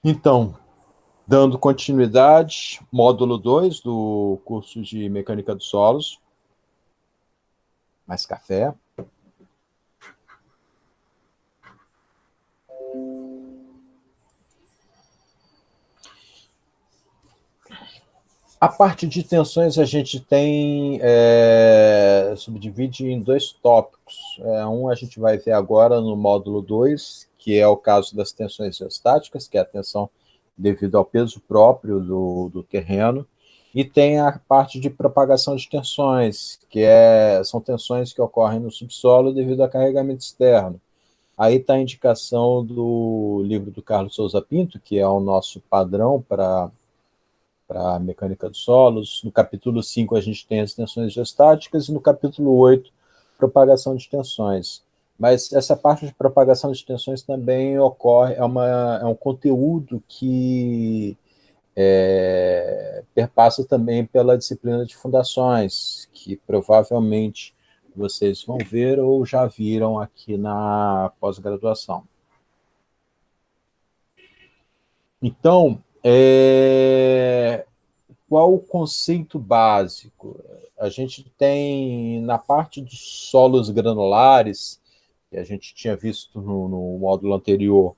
Então, dando continuidade, módulo 2 do curso de Mecânica dos Solos. Mais café. A parte de tensões a gente tem, subdivide em dois tópicos. Um a gente vai ver agora no módulo 2, que é o caso das tensões geostáticas, que é a tensão devido ao peso próprio do terreno, e tem a parte de propagação de tensões, são tensões que ocorrem no subsolo devido a carregamento externo. Aí está a indicação do livro do Carlos Souza Pinto, que é o nosso padrão para a mecânica dos solos. No capítulo 5 a gente tem as tensões geostáticas e no capítulo 8 propagação de tensões. Mas essa parte de propagação de tensões também ocorre, é um conteúdo que perpassa também pela disciplina de fundações, que provavelmente vocês vão ver ou já viram aqui na pós-graduação. Então, qual o conceito básico? A gente tem, na parte dos solos granulares, que a gente tinha visto no módulo anterior,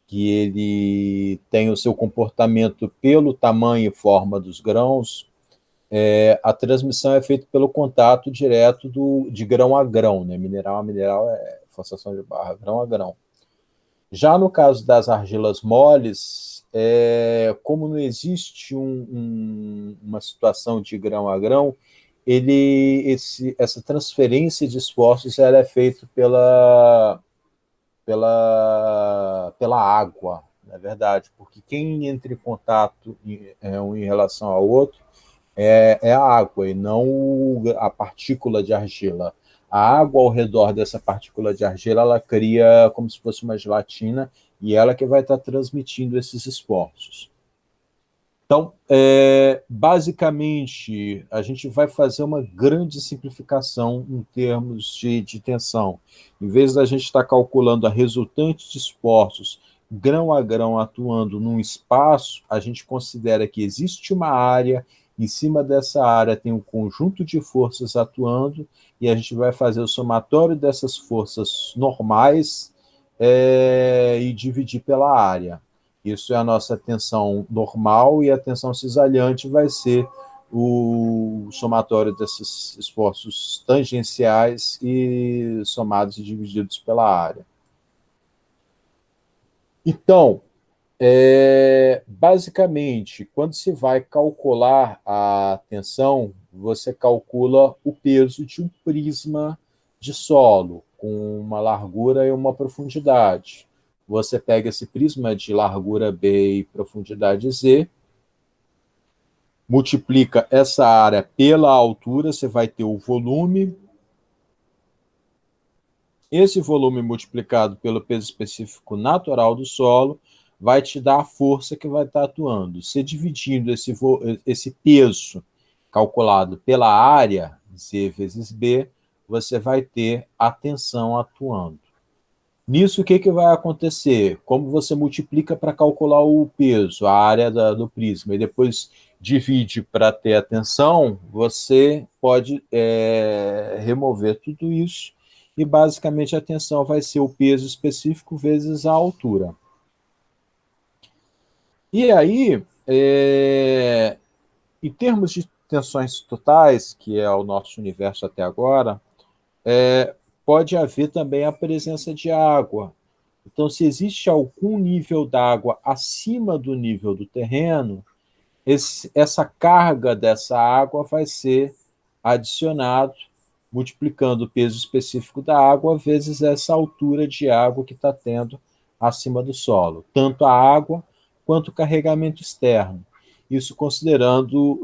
que ele tem o seu comportamento pelo tamanho e forma dos grãos, a transmissão é feita pelo contato direto de grão a grão, né? Mineral a mineral é forçação de barra, grão a grão. Já no caso das argilas moles, como não existe uma situação de grão a grão, essa transferência de esforços ela é feita pela água, na verdade, porque quem entra em contato um em relação ao outro é a água e não a partícula de argila. A água ao redor dessa partícula de argila, ela cria como se fosse uma gelatina e ela que vai estar transmitindo esses esforços. Então, basicamente, a gente vai fazer uma grande simplificação em termos de tensão. Em vez da gente estar calculando a resultante de esforços grão a grão atuando num espaço, a gente considera que existe uma área, em cima dessa área tem um conjunto de forças atuando, e a gente vai fazer o somatório dessas forças normais e dividir pela área. Isso é a nossa tensão normal, e a tensão cisalhante vai ser o somatório desses esforços tangenciais e somados e divididos pela área. Então, basicamente, quando se vai calcular a tensão, você calcula o peso de um prisma de solo, com uma largura e uma profundidade. Você pega esse prisma de largura B e profundidade Z, multiplica essa área pela altura, você vai ter o volume. Esse volume multiplicado pelo peso específico natural do solo vai te dar a força que vai estar atuando. Se dividindo esse peso calculado pela área, Z vezes B, você vai ter a tensão atuando. Nisso, o que vai acontecer? Como você multiplica para calcular o peso, a área do prisma, e depois divide para ter a tensão, você pode remover tudo isso, e basicamente a tensão vai ser o peso específico vezes a altura. E aí, em termos de tensões totais, que é o nosso universo até agora, pode haver também a presença de água. Então, se existe algum nível d'água acima do nível do terreno, essa carga dessa água vai ser adicionado, multiplicando o peso específico da água vezes essa altura de água que está tendo acima do solo, tanto a água quanto o carregamento externo. Isso considerando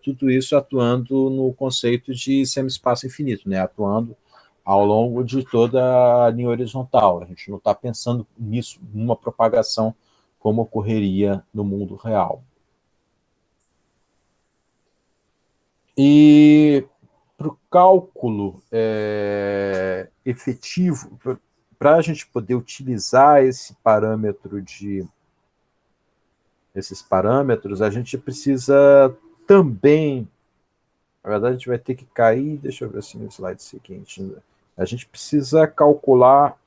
tudo isso atuando no conceito de semi-espaço infinito, né? Atuando ao longo de toda a linha horizontal. A gente não está pensando nisso, numa propagação como ocorreria no mundo real. E para o cálculo efetivo, para a gente poder utilizar esses parâmetros, a gente precisa também, na verdade, a gente vai ter que cair, deixa eu ver assim no slide seguinte, a gente precisa calcular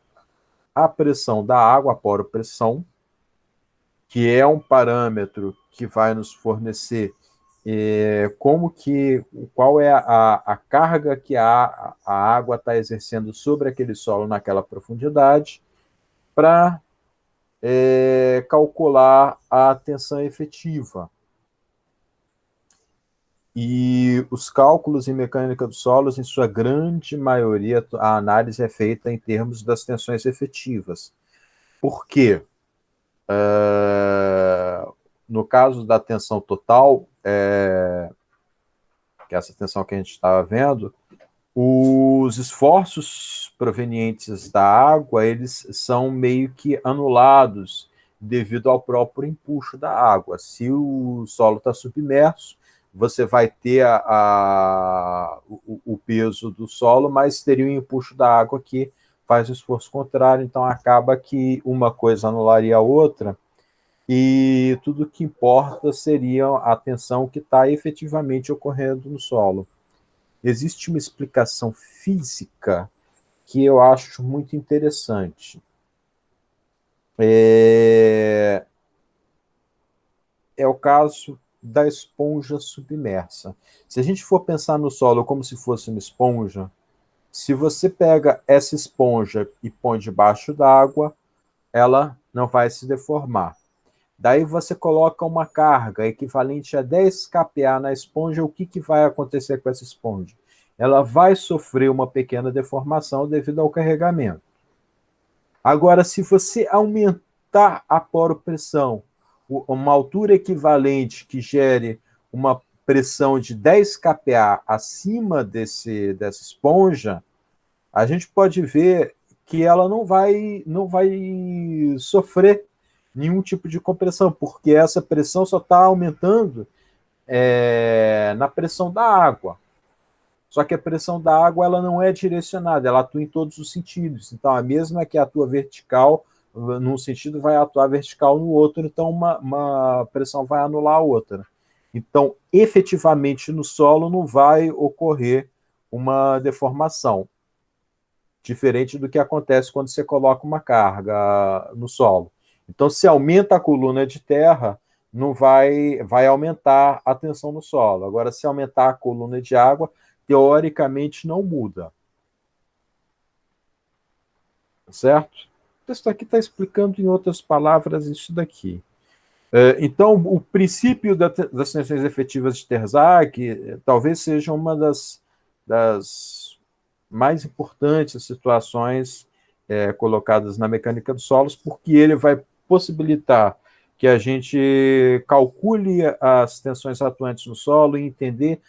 a pressão da água, a poropressão, que é um parâmetro que vai nos fornecer qual é a carga que a água está exercendo sobre aquele solo naquela profundidade, para calcular a tensão efetiva. E os cálculos em mecânica dos solos, em sua grande maioria, a análise é feita em termos das tensões efetivas. Por quê? No caso da tensão total, que é essa tensão que a gente estava vendo, os esforços provenientes da água, eles são meio que anulados devido ao próprio empuxo da água. Se o solo está submerso, você vai ter o peso do solo, mas teria o empuxo da água que faz o esforço contrário, então acaba que uma coisa anularia a outra, e tudo que importa seria a tensão que está efetivamente ocorrendo no solo. Existe uma explicação física que eu acho muito interessante. É o caso da esponja submersa. Se a gente for pensar no solo como se fosse uma esponja, se você pega essa esponja e põe debaixo d'água, ela não vai se deformar. Daí você coloca uma carga equivalente a 10 kPa na esponja, o que vai acontecer com essa esponja? Ela vai sofrer uma pequena deformação devido ao carregamento. Agora, se você aumentar a poropressão, uma altura equivalente que gere uma pressão de 10 kPa acima dessa esponja, a gente pode ver que ela não vai sofrer nenhum tipo de compressão, porque essa pressão só está aumentando na pressão da água. Só que a pressão da água ela não é direcionada, ela atua em todos os sentidos. Então, a mesma que atua vertical, num sentido, vai atuar vertical no outro, então uma pressão vai anular a outra. Então, efetivamente, no solo não vai ocorrer uma deformação, diferente do que acontece quando você coloca uma carga no solo. Então, se aumenta a coluna de terra, não vai aumentar a tensão no solo. Agora, se aumentar a coluna de água, teoricamente não muda. Certo? Isso aqui está explicando, em outras palavras, isso daqui. Então, o princípio das tensões efetivas de Terzag talvez seja uma das mais importantes situações colocadas na mecânica dos solos, porque ele vai possibilitar que a gente calcule as tensões atuantes no solo e entender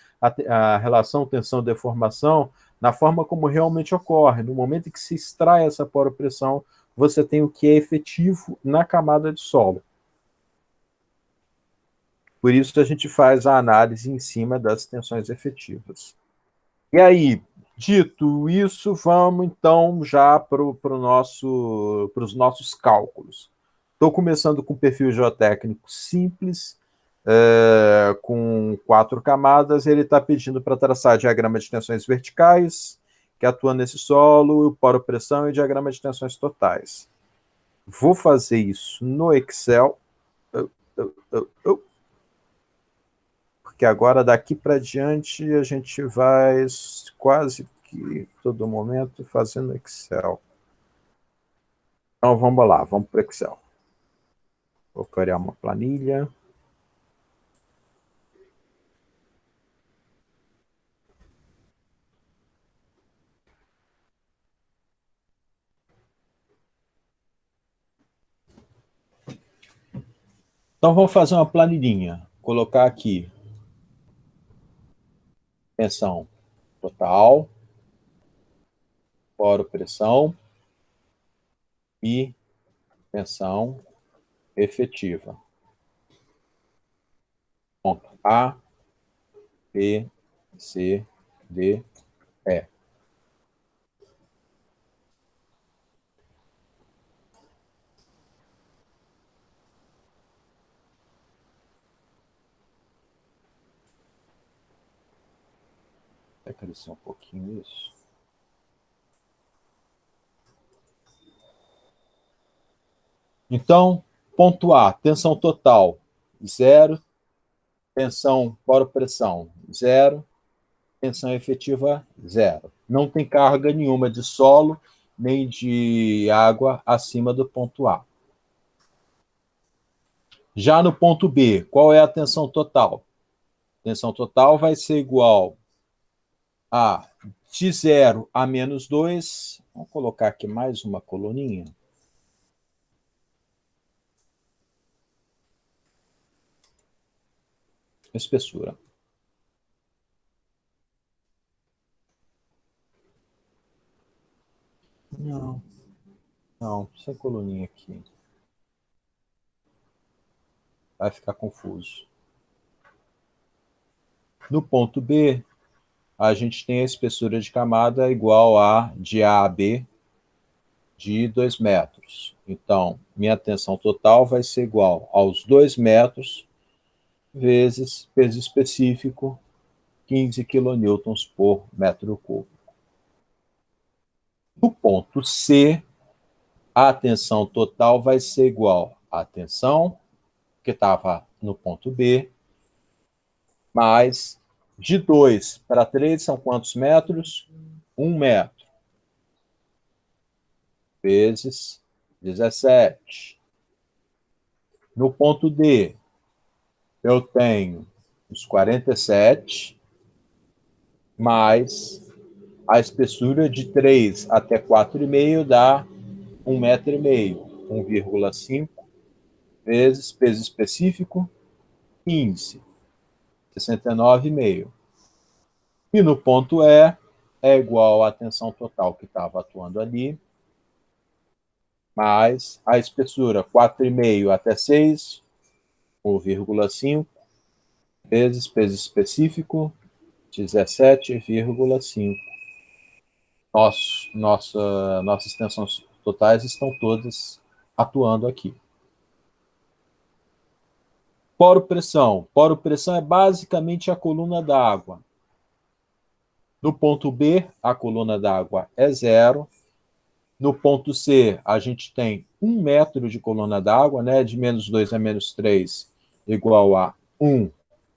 a relação tensão-deformação na forma como realmente ocorre. No momento em que se extrai essa poropressão, você tem o que é efetivo na camada de solo. Por isso a gente faz a análise em cima das tensões efetivas. E aí, dito isso, vamos então já para os nossos cálculos. Estou começando com um perfil geotécnico simples, com 4 camadas. Ele está pedindo para traçar diagrama de tensões verticais, que atua nesse solo, poropressão e diagrama de tensões totais. Vou fazer isso no Excel, porque agora daqui para diante a gente vai quase que todo momento fazendo Excel. Então vamos lá, vamos para o Excel. Vou criar uma planilha. Então vamos fazer uma planilhinha. Colocar aqui tensão total, poropressão e tensão efetiva. Ponto A, B, C, D, E. crescer um pouquinho isso. Então, ponto A, tensão total, 0. Tensão poro-pressão, 0. Tensão efetiva, 0. Não tem carga nenhuma de solo nem de água acima do ponto A. Já no ponto B, qual é a tensão total? A tensão total vai ser igual a de 0 a menos 2. Vamos colocar aqui mais uma coluninha. Espessura. Não, sem coluninha aqui. Vai ficar confuso. No ponto B, a gente tem a espessura de camada igual a de A a B de 2 metros. Então, minha tensão total vai ser igual aos 2 metros vezes peso específico, 15 kN por metro cúbico. No ponto C, a tensão total vai ser igual à tensão que estava no ponto B, mais de 2 para 3 são quantos metros? 1 metro. Vezes 17. No ponto D, eu tenho os 47 mais a espessura de 3 até 4,5 dá 1,5 metro, 1,5 vezes peso específico, 15, 69,5. E no ponto E é igual à tensão total que estava atuando ali, mais a espessura 4,5 até 6, 1,5, vezes peso específico, 17,5. Nossas tensões totais estão todas atuando aqui. Poro-pressão. Poro-pressão é basicamente a coluna d'água. No ponto B, a coluna d'água é 0. No ponto C, a gente tem 1 metro de coluna d'água, né? De menos 2 a menos 3, igual a 1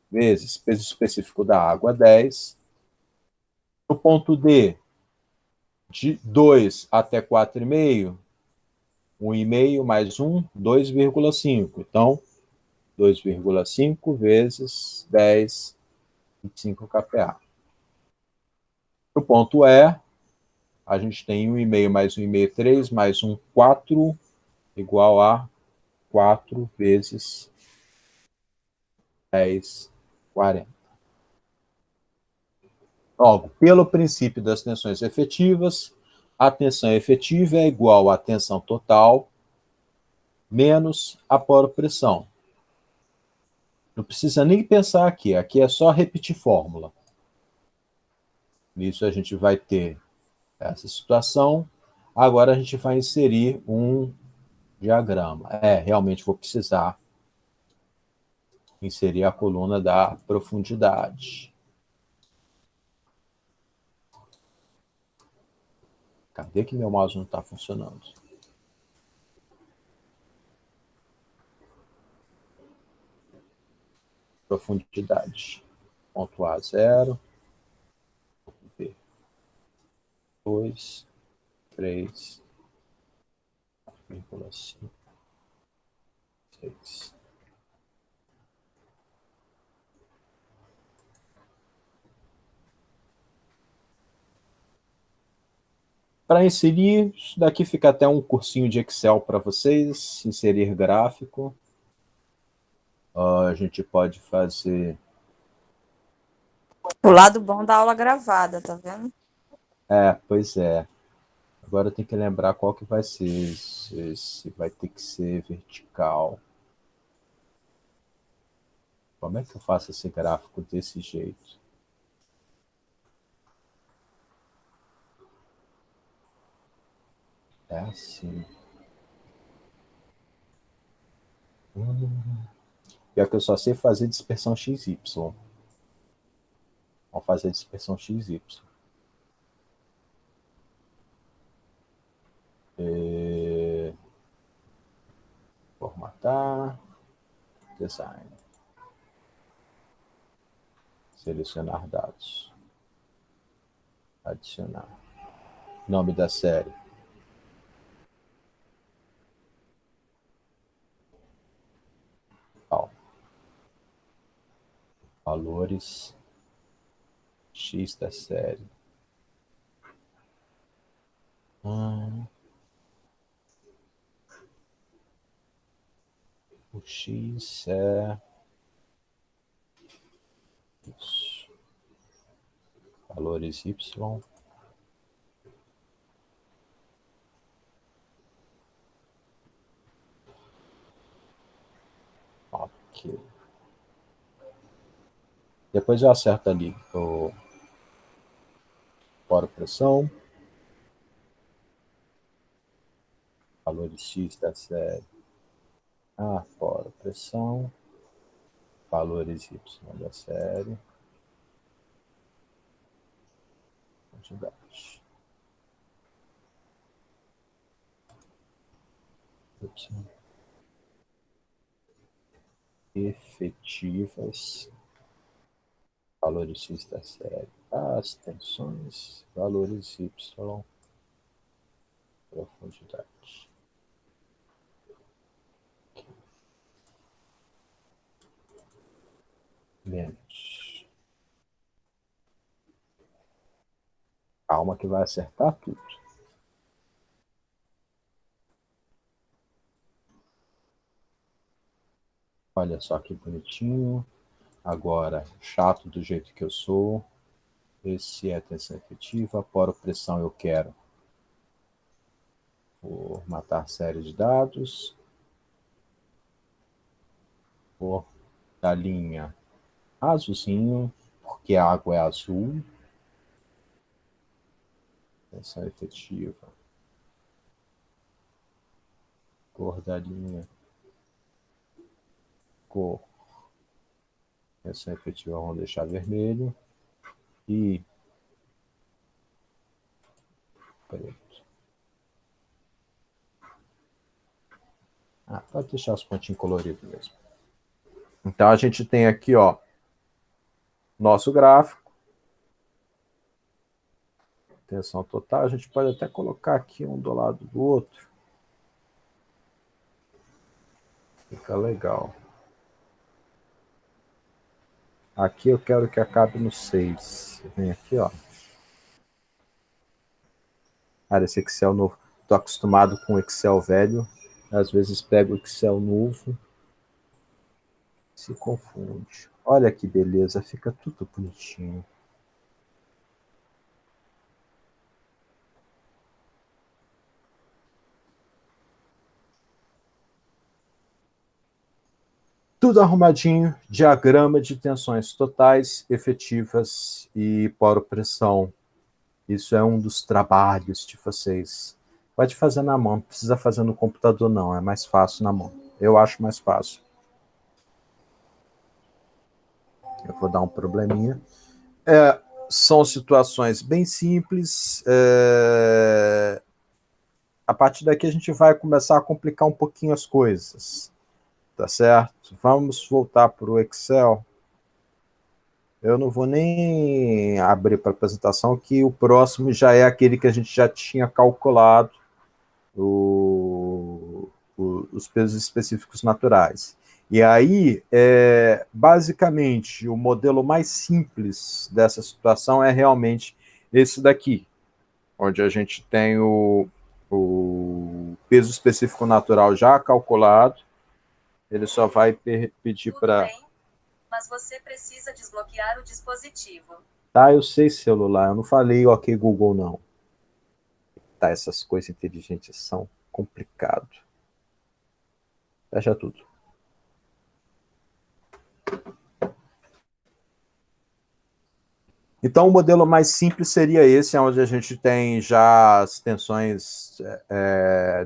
vezes peso específico da água, 10. No ponto D, de 2 até 4,5, 1,5 mais 1, 2,5. Então, 2,5 vezes 10, 25 kPa. No ponto E, a gente tem 1,5 mais 1,5, 3, mais 1, 4, igual a 4 vezes 10, 40. Logo, pelo princípio das tensões efetivas, a tensão efetiva é igual à tensão total menos a poropressão. Não precisa nem pensar aqui é só repetir fórmula. Nisso a gente vai ter essa situação. Agora a gente vai inserir um diagrama. Realmente vou precisar inserir a coluna da profundidade. Cadê que meu mouse não está funcionando? Profundidade. Ponto A, 0. B, 2, 3, 4,5, 6. Para inserir, isso daqui fica até um cursinho de Excel para vocês, inserir gráfico. A gente pode fazer... O lado bom da aula gravada, tá vendo? Pois é. Agora tem que lembrar qual que vai ser. Se vai ter que ser vertical. Como é que eu faço esse gráfico desse jeito? É assim. Pior que eu só sei fazer dispersão XY. Vamos fazer a dispersão XY. Formatar, design. Selecionar dados. Adicionar. Nome da série. Valores X da série. O X é isso. Valores Y. Ok. Depois eu acerto ali o fora pressão. Valores X da série. Fora pressão. Valores Y da série. Quantidade. Y. Efetivas. Valores X da série. As tensões. Valores Y. Profundidade. Menos. Calma que vai acertar tudo. Olha só que bonitinho. Agora, chato do jeito que eu sou. Esse é a tensão efetiva. Poro pressão eu quero formatar série de dados. Cor da linha azulzinho, porque a água é azul. Tensão efetiva. Cor da linha. Cor. Tensão efetiva vamos deixar vermelho. E preto. Pode deixar os pontinhos coloridos mesmo. Então a gente tem aqui, ó, nosso gráfico. Tensão total. A gente pode até colocar aqui um do lado do outro. Fica legal. Aqui eu quero que acabe no 6. Vem aqui, ó. Esse Excel novo. Estou acostumado com o Excel velho. Às vezes pego o Excel novo. Se confunde. Olha que beleza. Fica tudo bonitinho. Tudo arrumadinho. Diagrama de tensões totais, efetivas e poro-pressão. Isso é um dos trabalhos de vocês. Pode fazer na mão, não precisa fazer no computador, não. É mais fácil na mão. Eu acho mais fácil. Eu vou dar um probleminha. São situações bem simples. A partir daqui a gente vai começar a complicar um pouquinho as coisas. Tá certo? Vamos voltar para o Excel. Eu não vou nem abrir para apresentação, que o próximo já é aquele que a gente já tinha calculado os pesos específicos naturais. E aí, basicamente, o modelo mais simples dessa situação é realmente esse daqui, onde a gente tem o peso específico natural já calculado. Ele só vai pedir para... Mas você precisa desbloquear o dispositivo. Tá, eu sei celular, eu não falei ok Google, não. Tá, essas coisas inteligentes são complicado. Fecha tudo. Então, o modelo mais simples seria esse, onde a gente tem já as tensões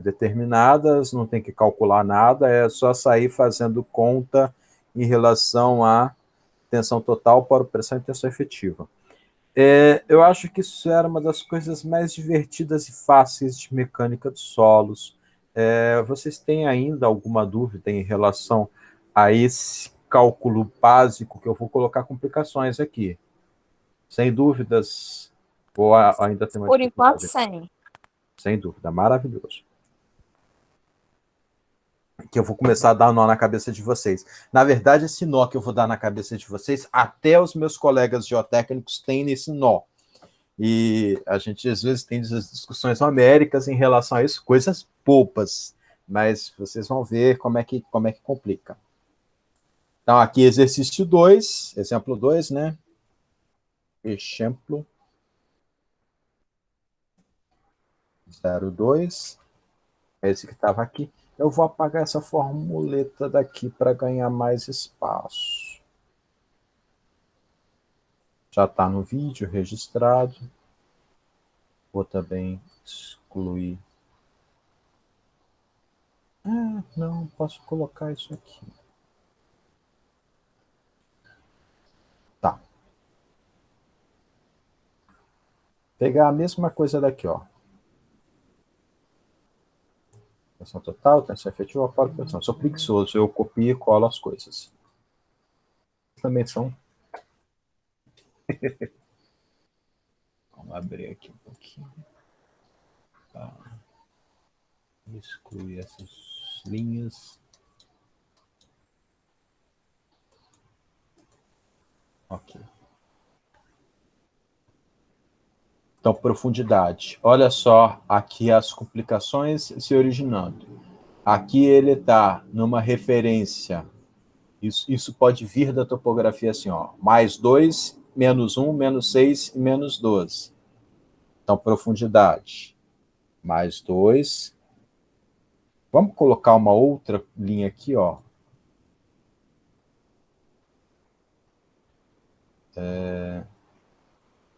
determinadas, não tem que calcular nada, é só sair fazendo conta em relação à tensão total, poro-pressão e tensão efetiva. Eu acho que isso era uma das coisas mais divertidas e fáceis de mecânica de solos. Vocês têm ainda alguma dúvida em relação a esse cálculo básico que eu vou colocar complicações aqui? Sem dúvidas, ou ainda tem uma Por enquanto, dificuldade? sem. Sem dúvida, maravilhoso. Que eu vou começar a dar nó na cabeça de vocês. Na verdade, esse nó que eu vou dar na cabeça de vocês, até os meus colegas geotécnicos têm nesse nó. E a gente, às vezes, tem essas discussões homéricas em relação a isso, coisas bobas, mas vocês vão ver como é que complica. Então, aqui, exercício 2, exemplo 2, né? Exemplo 02, é esse que estava aqui. Eu vou apagar essa formuleta daqui para ganhar mais espaço. Já está no vídeo registrado. Vou também excluir. Não, posso colocar isso aqui. Tá. Pegar a mesma coisa daqui, ó. Tensão total, tensão efetiva, fora tensão. Sou preguiçoso, eu copio e colo as coisas. Também são. Vamos abrir aqui um pouquinho. Tá. Excluir essas linhas. Ok. Então, profundidade. Olha só aqui as complicações se originando. Aqui ele está numa referência. Isso pode vir da topografia assim, ó. Mais 2, menos 1, menos 6 e menos 12. Então, profundidade. Mais 2. Vamos colocar uma outra linha aqui, ó.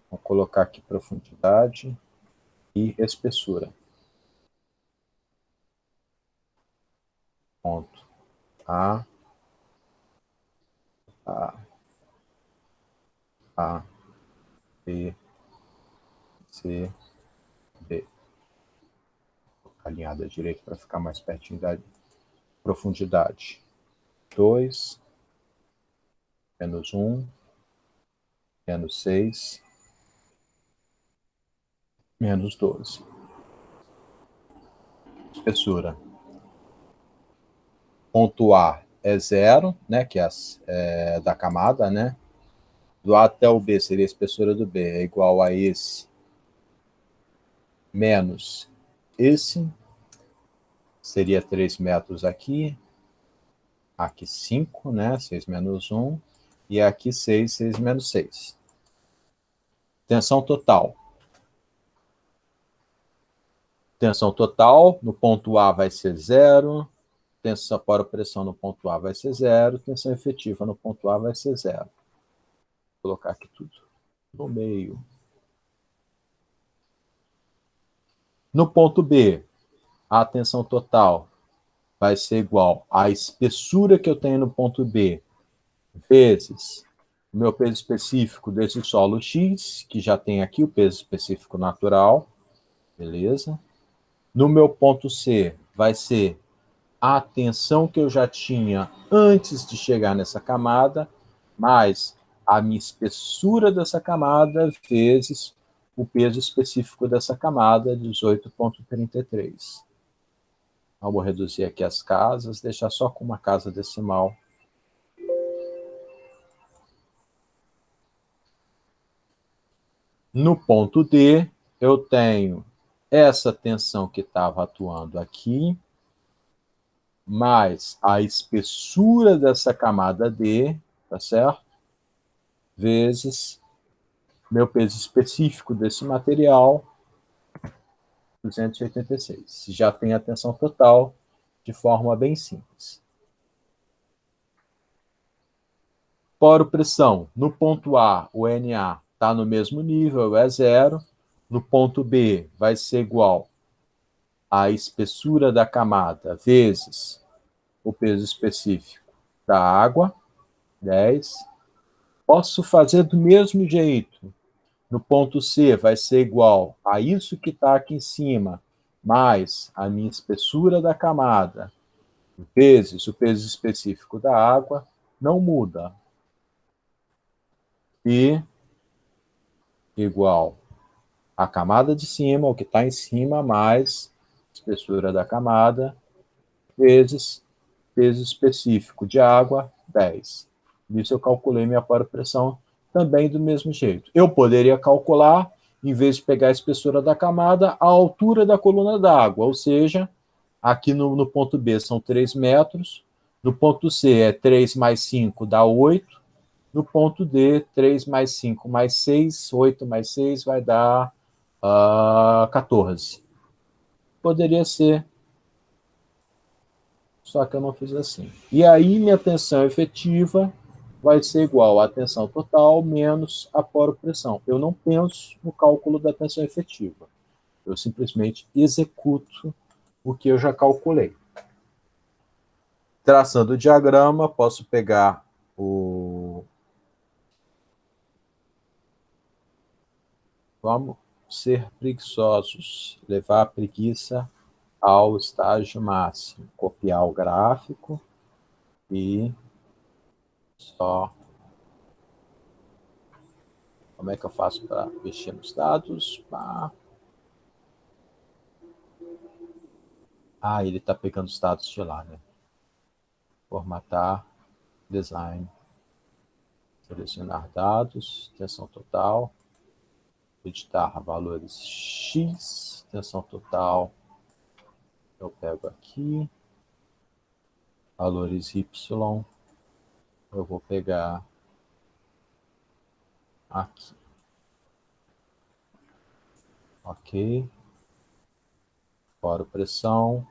Vou colocar aqui profundidade e espessura. Ponto. A, B, C, D. Alinhada à direita para ficar mais pertinho da profundidade. 2, menos 1, menos 6, menos 12. Espessura. Ponto A é 0, né, que é da camada, né? Do A até o B seria a espessura do B, é igual a esse menos esse, seria 3 metros aqui, aqui 5, né, 6 menos 1, e aqui 6, 6 menos 6. Tensão total. Tensão total, no ponto A vai ser 0, tensão para pressão no ponto A vai ser 0, tensão efetiva no ponto A vai ser 0. Vou colocar aqui tudo no meio. No ponto B, a tensão total vai ser igual à espessura que eu tenho no ponto B, vezes o meu peso específico desse solo X, que já tem aqui o peso específico natural, beleza? No meu ponto C, vai ser a tensão que eu já tinha antes de chegar nessa camada, mais a minha espessura dessa camada, vezes o peso específico dessa camada, 18,33. Eu vou reduzir aqui as casas, deixar só com uma casa decimal. No ponto D, eu tenho essa tensão que estava atuando aqui, mais a espessura dessa camada D, tá certo? Vezes meu peso específico desse material, 286. Já tem a tensão total de forma bem simples. Poropressão. No ponto A, o NA está no mesmo nível, é 0. No ponto B, vai ser igual à espessura da camada vezes o peso específico da água, 10. Posso fazer do mesmo jeito. No ponto C vai ser igual a isso que está aqui em cima, mais a minha espessura da camada, vezes o peso específico da água, não muda. E igual a camada de cima, o que está em cima, mais espessura da camada, vezes peso específico de água, 10. Isso eu calculei minha pressão também do mesmo jeito. Eu poderia calcular, em vez de pegar a espessura da camada, a altura da coluna d'água, ou seja, aqui no ponto B são 3 metros, no ponto C é 3 mais 5 dá 8, no ponto D, 3 mais 5 mais 6, 8 mais 6 vai dar 14. Poderia ser, só que eu não fiz assim. E aí minha tensão efetiva vai ser igual à tensão total menos a poropressão. Eu não penso no cálculo da tensão efetiva. Eu simplesmente executo o que eu já calculei. Traçando o diagrama, posso pegar o... Vamos ser preguiçosos, levar a preguiça ao estágio máximo. Copiar o gráfico e só... Como é que eu faço para mexer nos dados? Ele está pegando os dados de lá, né? Formatar, design, selecionar dados, tensão total, editar valores X, tensão total, eu pego aqui, valores Y, eu vou pegar aqui. Ok. Fora pressão,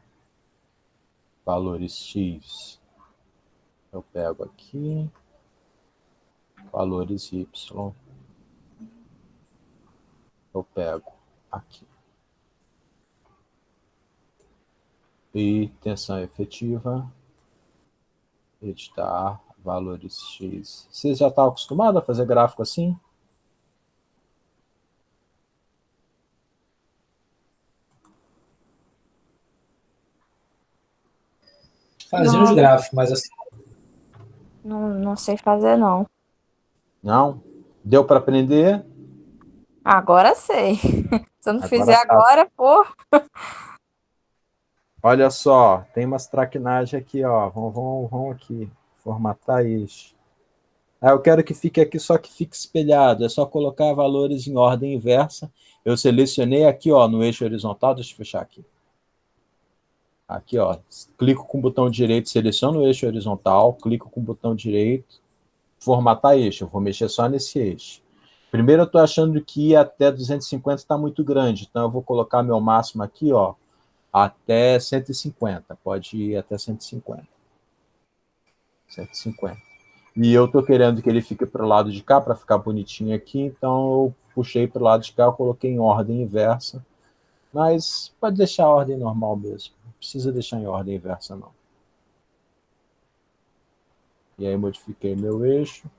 valores X, eu pego aqui, valores Y, eu pego aqui. E tensão efetiva, editar, valores X. Vocês já estão acostumados a fazer gráfico assim? Fazia uns Não, gráficos, mas assim, não sei fazer, não. Não? Deu para aprender? Agora sei. Se eu não fizer Agora tá. agora, pô. Olha só, tem umas traquinagens aqui, ó. Vamos aqui. Formatar isso. Eu quero que fique aqui, só que fique espelhado. É só colocar valores em ordem inversa. Eu selecionei aqui, ó, no eixo horizontal. Deixa eu fechar aqui. Aqui, ó. Clico com o botão direito, seleciono o eixo horizontal. Clico com o botão direito. Formatar eixo. Eu vou mexer só nesse eixo. Primeiro eu estou achando que ir até 250 está muito grande. Então eu vou colocar meu máximo aqui, ó. Até 150. Pode ir até 150. 150. E eu estou querendo que ele fique para o lado de cá, para ficar bonitinho aqui, então eu puxei para o lado de cá, eu coloquei em ordem inversa, mas pode deixar a ordem normal mesmo, não precisa deixar em ordem inversa não. E aí modifiquei meu eixo,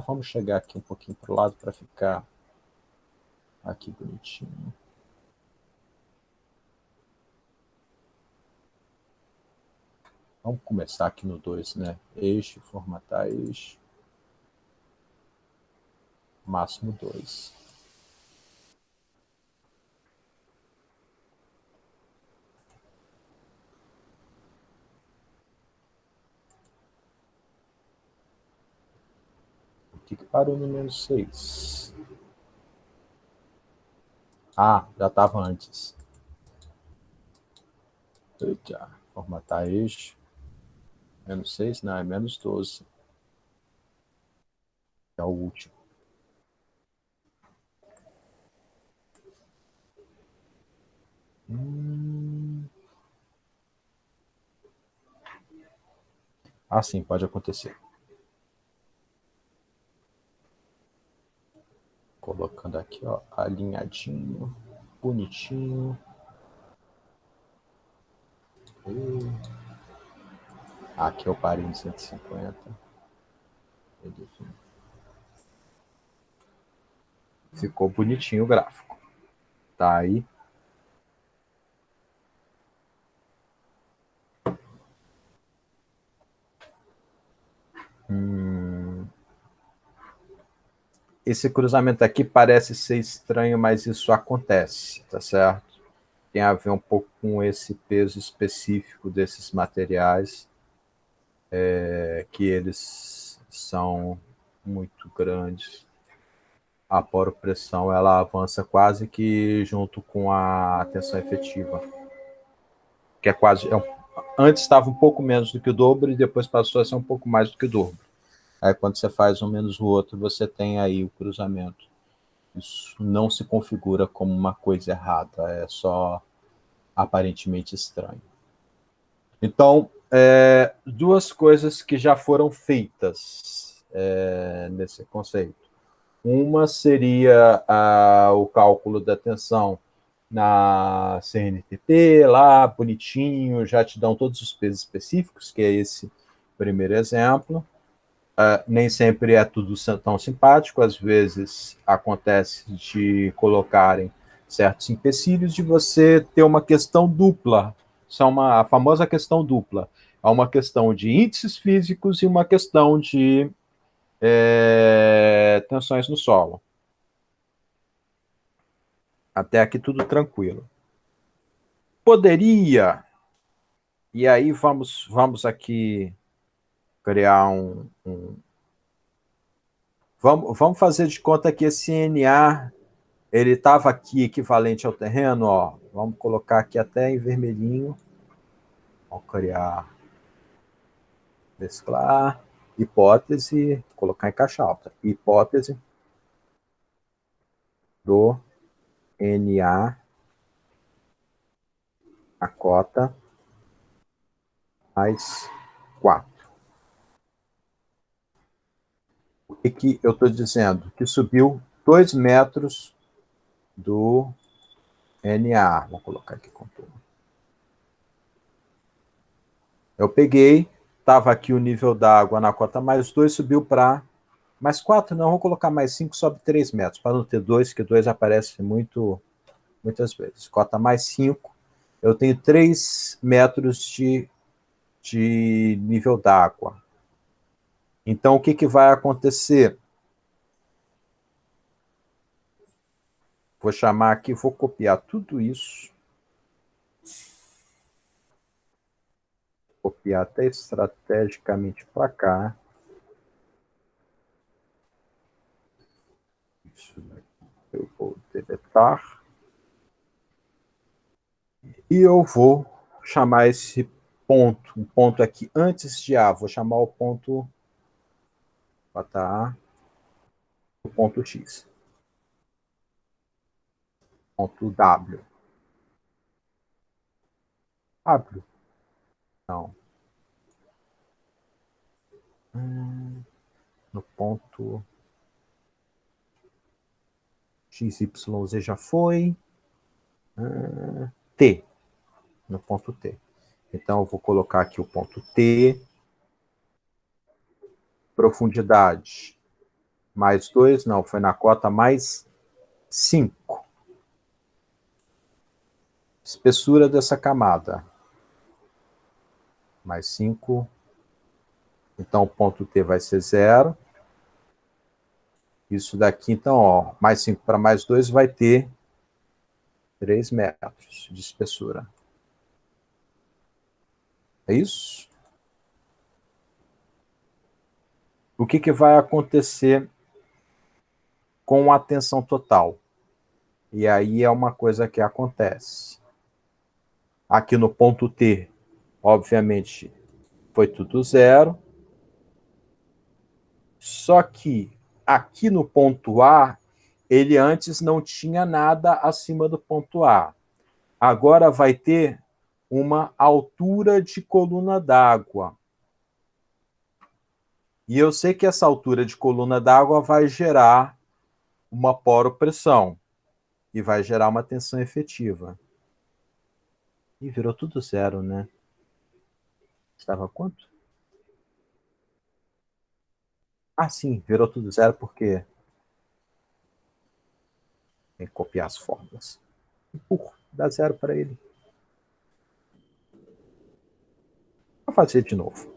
vamos chegar aqui um pouquinho para o lado para ficar aqui bonitinho. Vamos começar aqui no 2, né? Eixo, formatar eixo. Máximo 2. O que parou no menos 6? Já estava antes. Eita, formatar eixo. Menos 6? Não, é menos 12. É o último. Sim, pode acontecer. Colocando aqui, ó, alinhadinho, bonitinho. Aqui eu parei em 150. Ficou bonitinho o gráfico. Tá aí. Esse cruzamento aqui parece ser estranho, mas isso acontece, tá certo? Tem a ver um pouco com esse peso específico desses materiais, que eles são muito grandes. A poropressão ela avança quase que junto com a tensão efetiva, que é quase antes estava um pouco menos do que o dobro e depois passou a ser um pouco mais do que o dobro. Aí quando você faz um menos o outro, você tem aí o cruzamento. Isso não se configura como uma coisa errada, é só aparentemente estranho. Então, duas coisas que já foram feitas nesse conceito. Uma seria o cálculo da tensão na CNTP, lá, bonitinho, já te dão todos os pesos específicos, que é esse primeiro exemplo. Nem sempre é tudo tão simpático, às vezes acontece de colocarem certos empecilhos de você ter uma questão dupla, a famosa questão dupla. Há uma questão de índices físicos e uma questão de tensões no solo. Até aqui tudo tranquilo. Poderia, e aí vamos aqui criar vamos fazer de conta que esse NA ele estava aqui equivalente ao terreno, ó. Vamos colocar aqui até em vermelhinho. Vamos criar, mesclar, hipótese, colocar em caixa alta. Hipótese do NA a cota mais 4. O que eu estou dizendo? Que subiu 2 metros do NA. Vou colocar aqui contorno. Eu peguei, estava aqui o nível da água na cota mais 2, subiu para mais 4, não, vou colocar mais 5, sobe 3 metros, para não ter 2, que 2 aparece muitas vezes. Cota mais 5, eu tenho 3 metros de nível d'água. Então, o que vai acontecer? Vou chamar aqui, vou copiar tudo isso. Copiar até estrategicamente para cá. Isso daqui eu vou deletar. E eu vou chamar esse ponto, um ponto aqui antes de A, vou chamar o ponto, botar A, o ponto X. Ponto W. W. Não. No ponto X, Y, Z já foi. T. No ponto T. Então, eu vou colocar aqui o ponto T. Profundidade. Mais 2, não, foi na cota mais 5. Espessura dessa camada. Mais 5. Então, o ponto T vai ser 0. Isso daqui, então, ó, mais 5 para mais 2 vai ter 3 metros de espessura. É isso? O que vai acontecer com a tensão total? E aí é uma coisa que acontece. Aqui no ponto T, obviamente, foi tudo 0. Só que aqui no ponto A, ele antes não tinha nada acima do ponto A. Agora vai ter uma altura de coluna d'água. E eu sei que essa altura de coluna d'água vai gerar uma poropressão e vai gerar uma tensão efetiva. E virou tudo 0, né? Estava quanto? Ah, sim, virou tudo 0 porque Tem que copiar as fórmulas. Dá 0 para ele. Vou fazer de novo.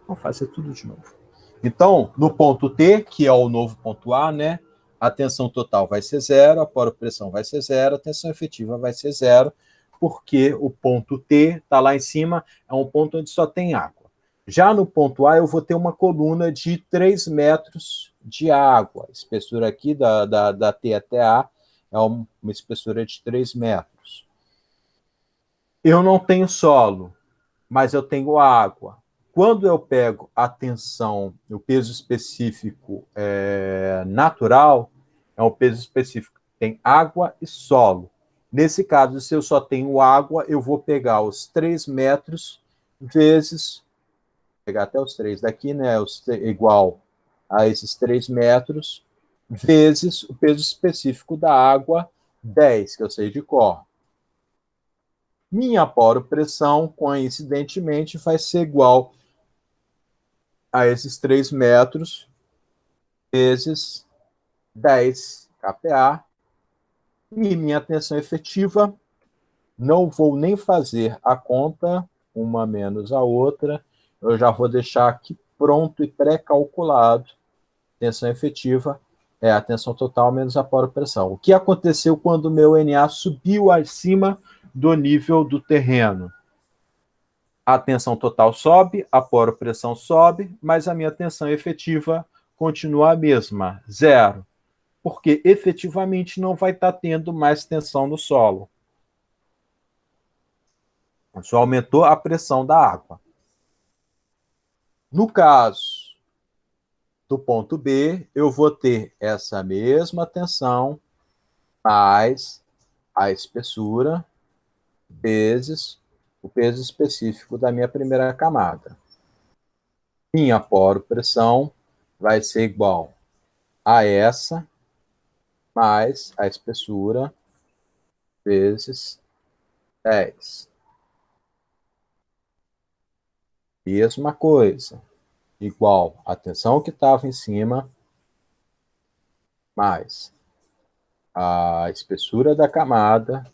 Vamos fazer tudo de novo. Então, no ponto T, que é o novo ponto A, né? A tensão total vai ser 0, a poropressão vai ser 0, a tensão efetiva vai ser 0, porque o ponto T está lá em cima, é um ponto onde só tem água. Já no ponto A, eu vou ter uma coluna de 3 metros de água. A espessura aqui da T até A é uma espessura de 3 metros. Eu não tenho solo, mas eu tenho água. Quando eu pego a tensão, o peso específico natural, é um peso específico que tem água e solo. Nesse caso, se eu só tenho água, eu vou pegar os 3 metros vezes, vou pegar até os 3 daqui, né, igual a esses 3 metros, vezes o peso específico da água, 10, que eu sei de cor. Minha poropressão, coincidentemente, vai ser igual a esses 3 metros vezes 10 kPa. E minha tensão efetiva, não vou nem fazer a conta, uma menos a outra, eu já vou deixar aqui pronto e pré-calculado. Tensão efetiva é a tensão total menos a poropressão. O que aconteceu quando o meu Na subiu acima do nível do terreno? A tensão total sobe, a poropressão sobe, mas a minha tensão efetiva continua a mesma, 0. Porque efetivamente não vai estar tendo mais tensão no solo. Só aumentou a pressão da água. No caso do ponto B, eu vou ter essa mesma tensão mais a espessura vezes o peso específico da minha primeira camada. Minha poropressão vai ser igual a essa mais a espessura vezes 10. Mesma coisa. Igual a tensão que estava em cima mais a espessura da camada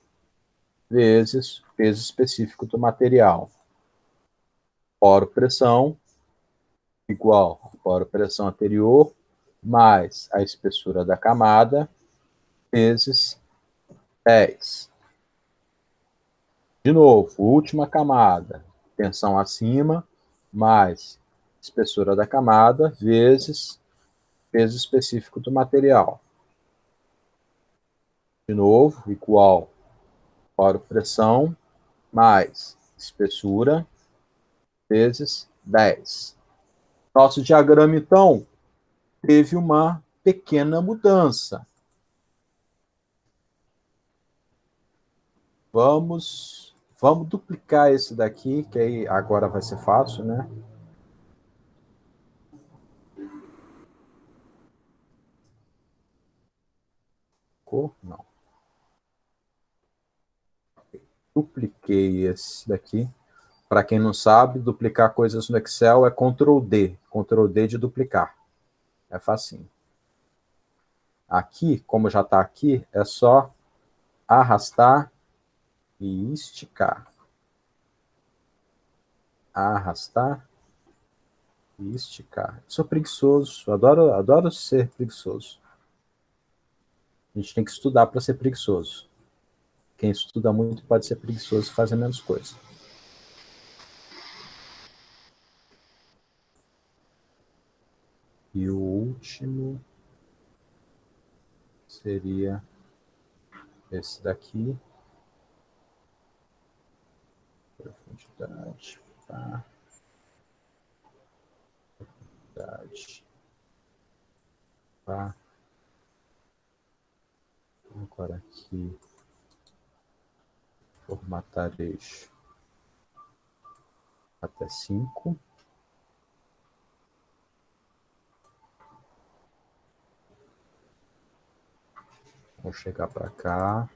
vezes o peso específico do material. Poropressão igual a poropressão anterior mais a espessura da camada vezes 10. De novo, última camada, tensão acima, mais espessura da camada, vezes peso específico do material. De novo, igual poropressão, mais espessura, vezes 10. Nosso diagrama, então, teve uma pequena mudança. Vamos duplicar esse daqui, que aí agora vai ser fácil, né? Não. Dupliquei esse daqui. Para quem não sabe, duplicar coisas no Excel é Ctrl D. Ctrl D de duplicar. É facinho. Aqui, como já está aqui, é só arrastar e esticar. Arrastar e esticar. Sou preguiçoso, adoro ser preguiçoso. A gente tem que estudar para ser preguiçoso. Quem estuda muito pode ser preguiçoso e fazer menos coisa. E o último seria esse daqui. Profundidade. Tá. Profundidade. Tá. Agora aqui. Formatar eixo até 5. Vou chegar para cá.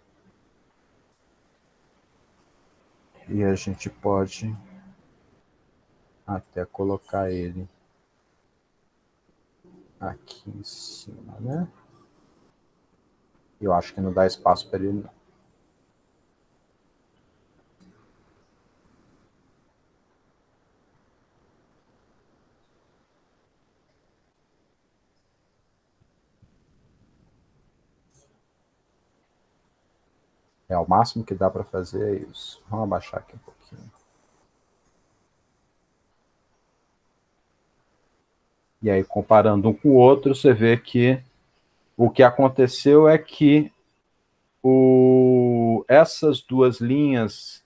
E a gente pode até colocar ele aqui em cima, né? Eu acho que não dá espaço para ele, não. O máximo que dá para fazer é isso. Vamos abaixar aqui um pouquinho. E aí, comparando um com o outro, você vê que o que aconteceu é que essas duas linhas,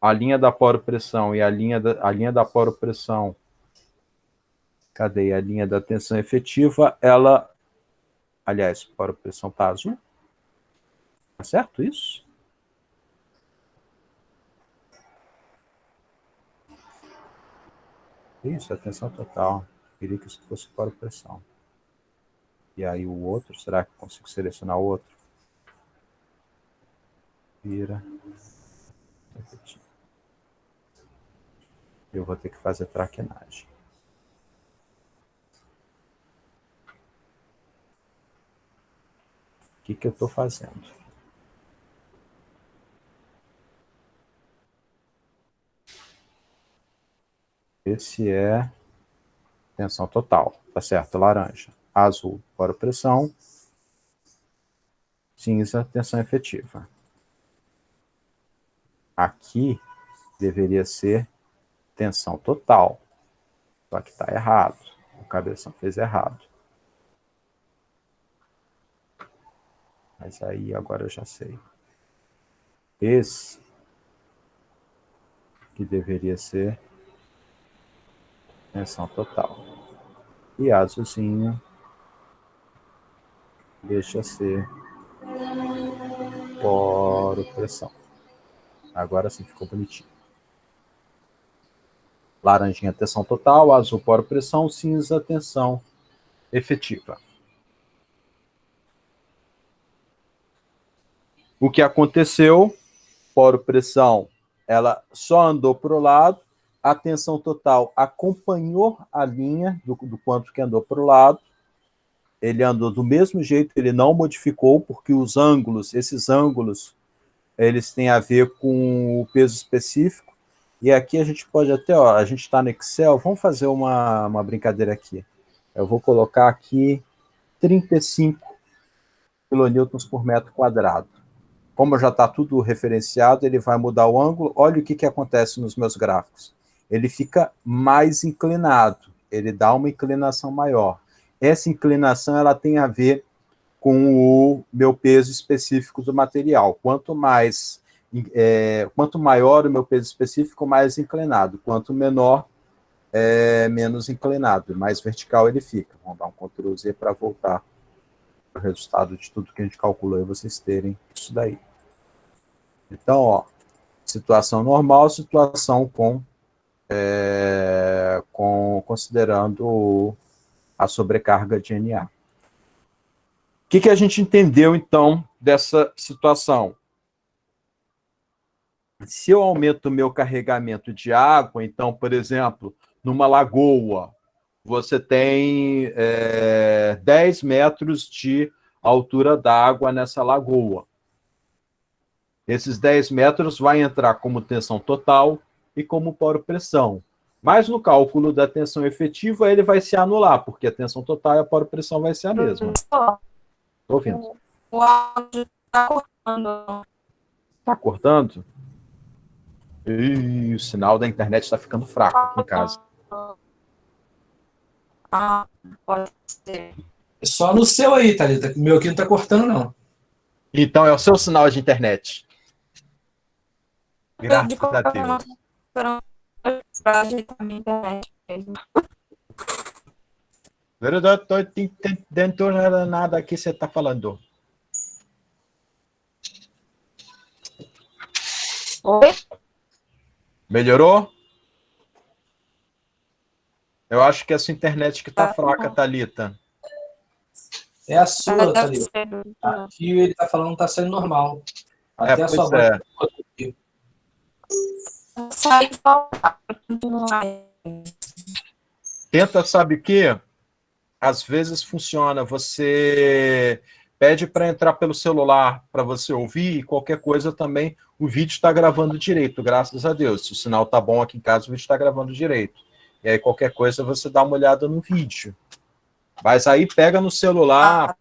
a linha da poropressão e a linha da poropressão, cadê? A linha da tensão efetiva, ela... Aliás, poropressão está azul? Tá certo isso? Isso, atenção total. Queria que isso fosse poropressão. E aí o outro, será que consigo selecionar o outro? Vira. Eu vou ter que fazer traquinagem. O que eu estou fazendo? Esse é tensão total, tá certo? Laranja. Azul, poropressão. Cinza, tensão efetiva. Aqui deveria ser tensão total. Só que está errado. O cabeção fez errado. Mas aí agora eu já sei. Esse que deveria ser tensão total. E azulzinho deixa ser poropressão. Agora sim ficou bonitinho. Laranjinha, tensão total, azul, poropressão, cinza, tensão efetiva. O que aconteceu? Poropressão, ela só andou para o lado, a tensão total acompanhou a linha do quanto que andou para o lado, ele andou do mesmo jeito, ele não modificou, porque os ângulos, esses ângulos, eles têm a ver com o peso específico, e aqui a gente pode até, ó, a gente está no Excel, vamos fazer uma brincadeira aqui. Eu vou colocar aqui 35 quilonewtons por metro quadrado. Como já está tudo referenciado, ele vai mudar o ângulo. Olha o que acontece nos meus gráficos. Ele fica mais inclinado, ele dá uma inclinação maior. Essa inclinação ela tem a ver com o meu peso específico do material. Quanto maior o meu peso específico, mais inclinado. Quanto menor, menos inclinado. Mais vertical ele fica. Vamos dar um Ctrl Z para voltar para o resultado de tudo que a gente calculou e vocês terem isso daí. Então, ó, situação normal, situação considerando a sobrecarga de NA. O que a gente entendeu, então, dessa situação? Se eu aumento o meu carregamento de água, então, por exemplo, numa lagoa, você tem 10 metros de altura d'água nessa lagoa. Esses 10 metros vai entrar como tensão total e como poropressão. Mas no cálculo da tensão efetiva, ele vai se anular, porque a tensão total e a poropressão vai ser a mesma. Estou ouvindo. O áudio está cortando. Está cortando? Ih, o sinal da internet está ficando fraco aqui em casa. Ah, pode ser. É só no seu aí, Thalita. O meu aqui não está cortando, não. Então é o seu sinal de internet. Graças a Deus. Para ajeitar a minha internet mesmo. Eu não estou entendendo nada que você está falando. Oi? Melhorou? Eu acho que é a sua internet que está fraca, Thalita. É a sua, Thalita. Aqui ele está falando que está sendo normal. Até a sua voz. Tenta, sabe o quê? Às vezes funciona. Você pede para entrar pelo celular para você ouvir, e qualquer coisa também, o vídeo está gravando direito, graças a Deus. Se o sinal está bom aqui em casa, o vídeo está gravando direito. E aí qualquer coisa você dá uma olhada no vídeo. Mas aí pega no celular,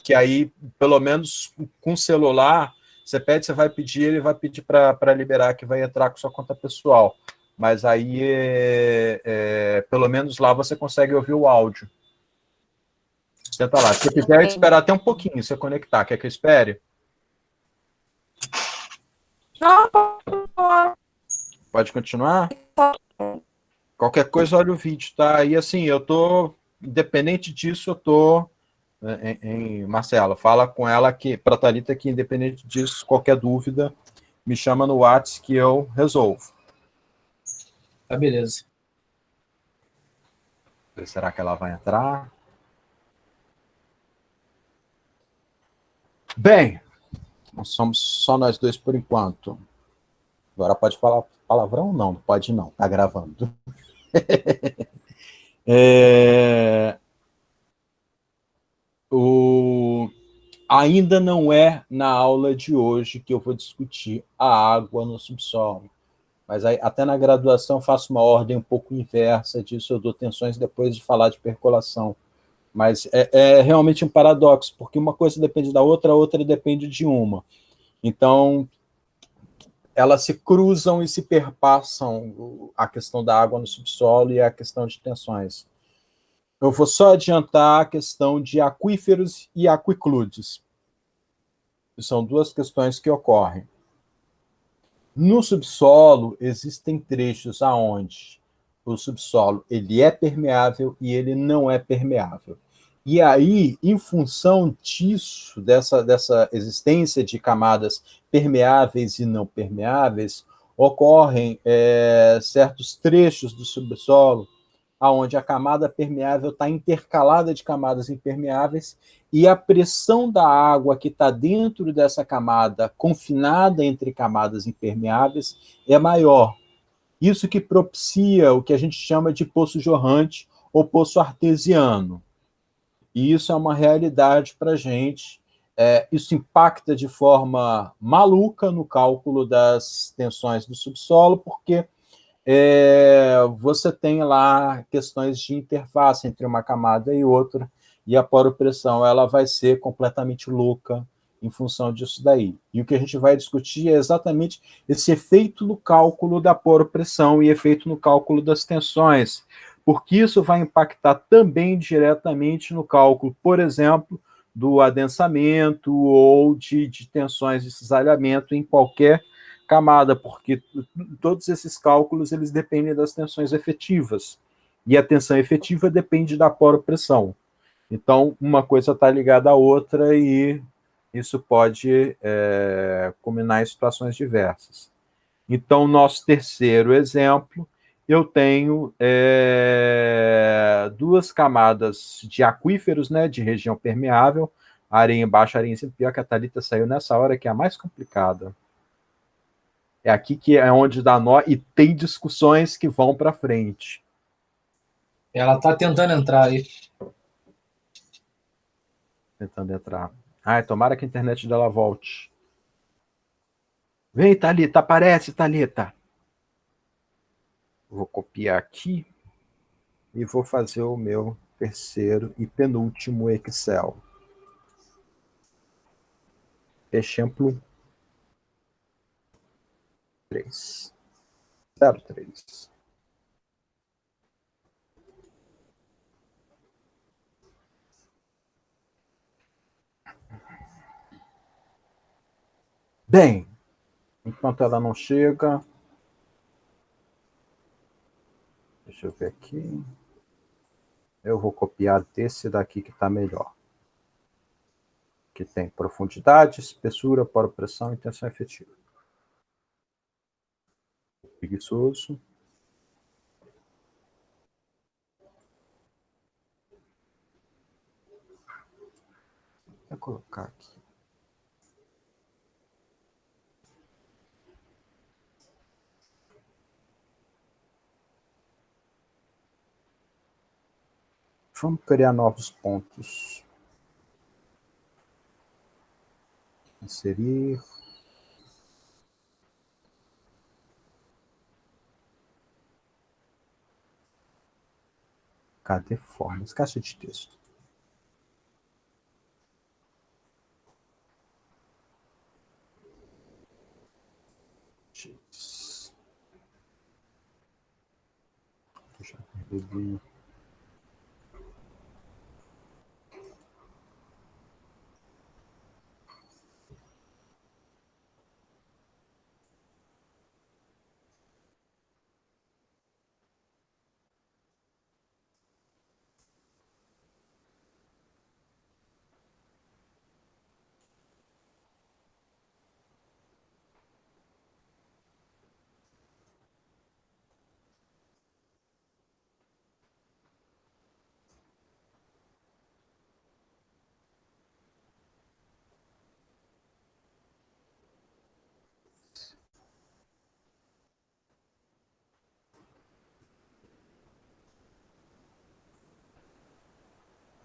que aí, pelo menos com o celular, você pede, você vai pedir, ele vai pedir para liberar, que vai entrar com sua conta pessoal. Mas aí, pelo menos lá você consegue ouvir o áudio. Tenta lá. Se quiser esperar até um pouquinho, você conectar. Quer que eu espere? Não, Pode continuar? Qualquer coisa, olha o vídeo, tá? E assim, eu tô, independente disso, eu tô Marcela, fala com ela que, pra Thalita, que independente disso, qualquer dúvida, me chama no WhatsApp que eu resolvo. Tá, beleza. Será que ela vai entrar? Bem, nós somos só nós dois por enquanto. Agora pode falar palavrão? Não, não pode não, tá gravando. Ainda não é na aula de hoje que eu vou discutir a água no subsolo. Mas aí, até na graduação eu faço uma ordem um pouco inversa disso, eu dou tensões depois de falar de percolação. Mas é realmente um paradoxo, porque uma coisa depende da outra, a outra depende de uma. Então, elas se cruzam e se perpassam, a questão da água no subsolo e a questão de tensões. Eu vou só adiantar a questão de aquíferos e aquicludes. São duas questões que ocorrem. No subsolo, existem trechos aonde o subsolo ele é permeável e ele não é permeável. E aí, em função disso, dessa existência de camadas permeáveis e não permeáveis, ocorrem certos trechos do subsolo onde a camada permeável está intercalada de camadas impermeáveis e a pressão da água que está dentro dessa camada, confinada entre camadas impermeáveis, é maior. Isso que propicia o que a gente chama de poço jorrante ou poço artesiano. E isso é uma realidade para a gente. Isso impacta de forma maluca no cálculo das tensões do subsolo, porque você tem lá questões de interface entre uma camada e outra, e a poropressão ela vai ser completamente louca em função disso daí. E o que a gente vai discutir é exatamente esse efeito no cálculo da poropressão e efeito no cálculo das tensões, porque isso vai impactar também diretamente no cálculo, por exemplo, do adensamento ou de tensões de cisalhamento em qualquer camada, porque todos esses cálculos eles dependem das tensões efetivas, e a tensão efetiva depende da poropressão. Então, uma coisa está ligada à outra e isso pode culminar em situações diversas. Então, nosso terceiro exemplo, eu tenho duas camadas de aquíferos, né, de região permeável, areia embaixo, areia em cima. Pior que a Thalita saiu nessa hora, que é a mais complicada. É aqui que é onde dá nó e tem discussões que vão para frente. Ela tá tentando entrar aí. Tentando entrar. Ai, tomara que a internet dela volte. Vem, Thalita, aparece, Thalita. Vou copiar aqui e vou fazer o meu terceiro e penúltimo Excel. Exemplo 3. 03. Bem, enquanto ela não chega, deixa eu ver aqui. Eu vou copiar desse daqui que está melhor. Que tem profundidade, espessura, poropressão e tensão efetiva. Preguiçoso. Vou colocar aqui. Vamos criar novos pontos. Inserir. Cadê formas? Caixa de texto. Já perdi.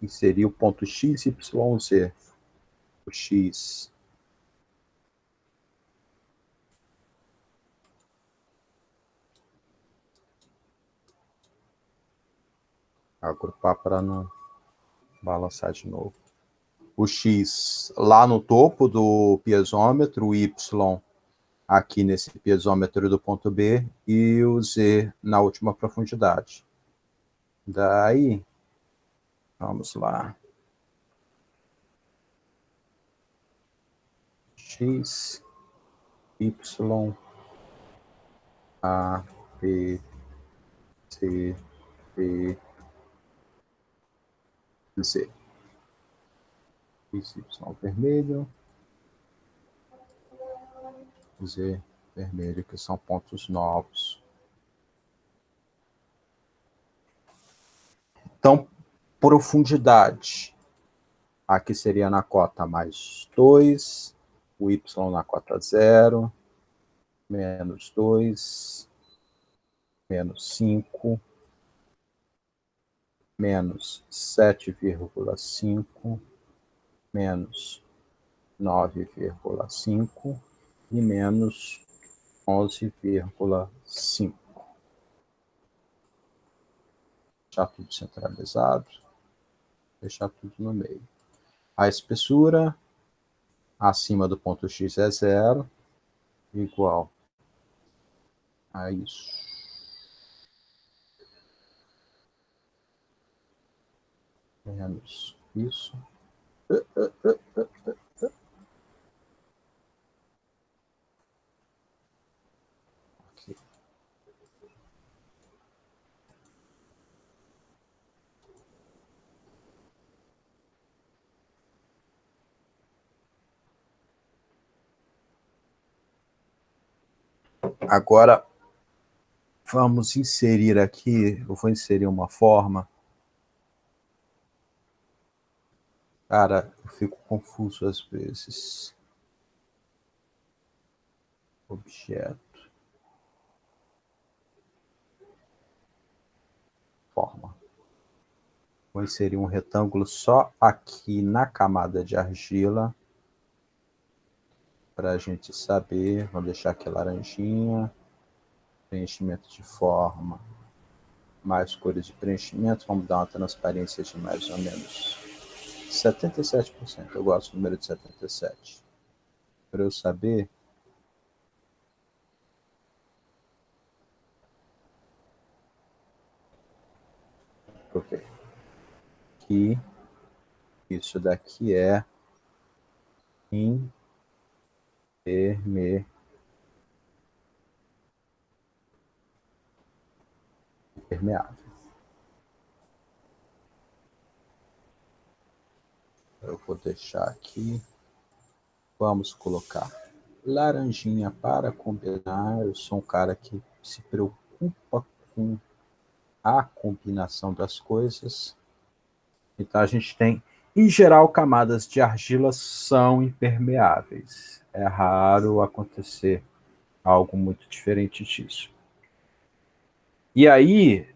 Inserir o ponto X, Y, Z. O X. Agrupar para não balançar de novo. O X lá no topo do piezômetro, o Y aqui nesse piezômetro do ponto B e o Z na última profundidade. Daí, vamos lá. X, Y, A, B, C, D, Z. X, Y vermelho. Z vermelho, que são pontos novos. Então, profundidade. Aqui seria na cota mais 2, o Y na cota 0, menos 2, menos 5, menos 7,5, menos 9,5 e menos 11,5. Deixar tudo centralizado, deixar tudo no meio. A espessura acima do ponto X é 0, igual a isso. Menos isso. Aqui. Agora, vamos inserir aqui, eu vou inserir uma forma. Cara, eu fico confuso às vezes. Objeto. Forma. Vou inserir um retângulo só aqui na camada de argila. Para a gente saber. Vamos deixar aqui laranjinha. Preenchimento de forma. Mais cores de preenchimento. Vamos dar uma transparência de mais ou menos 77%. Eu gosto do número de 77%. Para eu saber. Ok. Que isso daqui é impermeável. Eu vou deixar aqui. Vamos colocar laranjinha para combinar. Eu sou um cara que se preocupa com a combinação das coisas. Então a gente tem, em geral, camadas de argila são impermeáveis. É raro acontecer algo muito diferente disso. E aí,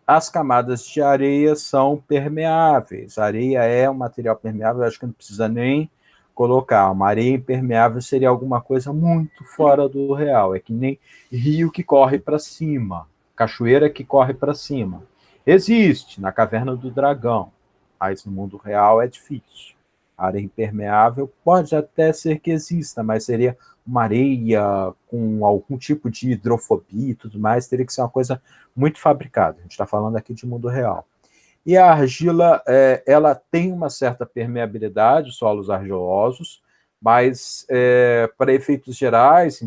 as camadas de areia são permeáveis. A areia é um material permeável, acho que não precisa nem colocar. Uma areia impermeável seria alguma coisa muito fora do real. É que nem rio que corre para cima, cachoeira que corre para cima. Existe na Caverna do Dragão, mas no mundo real é difícil. A areia impermeável pode até ser que exista, mas seria uma areia com algum tipo de hidrofobia e tudo mais, teria que ser uma coisa muito fabricada. A gente está falando aqui de mundo real. E a argila, ela tem uma certa permeabilidade, solos argilosos, mas para efeitos gerais,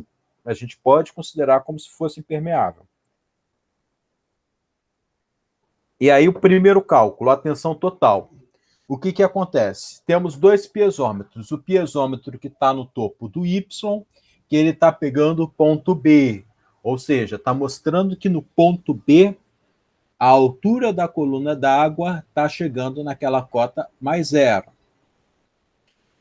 a gente pode considerar como se fosse impermeável. E aí o primeiro cálculo, a tensão total. O que acontece? Temos dois piezômetros. O piezômetro que está no topo do Y, que ele está pegando o ponto B, ou seja, está mostrando que no ponto B, a altura da coluna d'água está chegando naquela cota mais zero.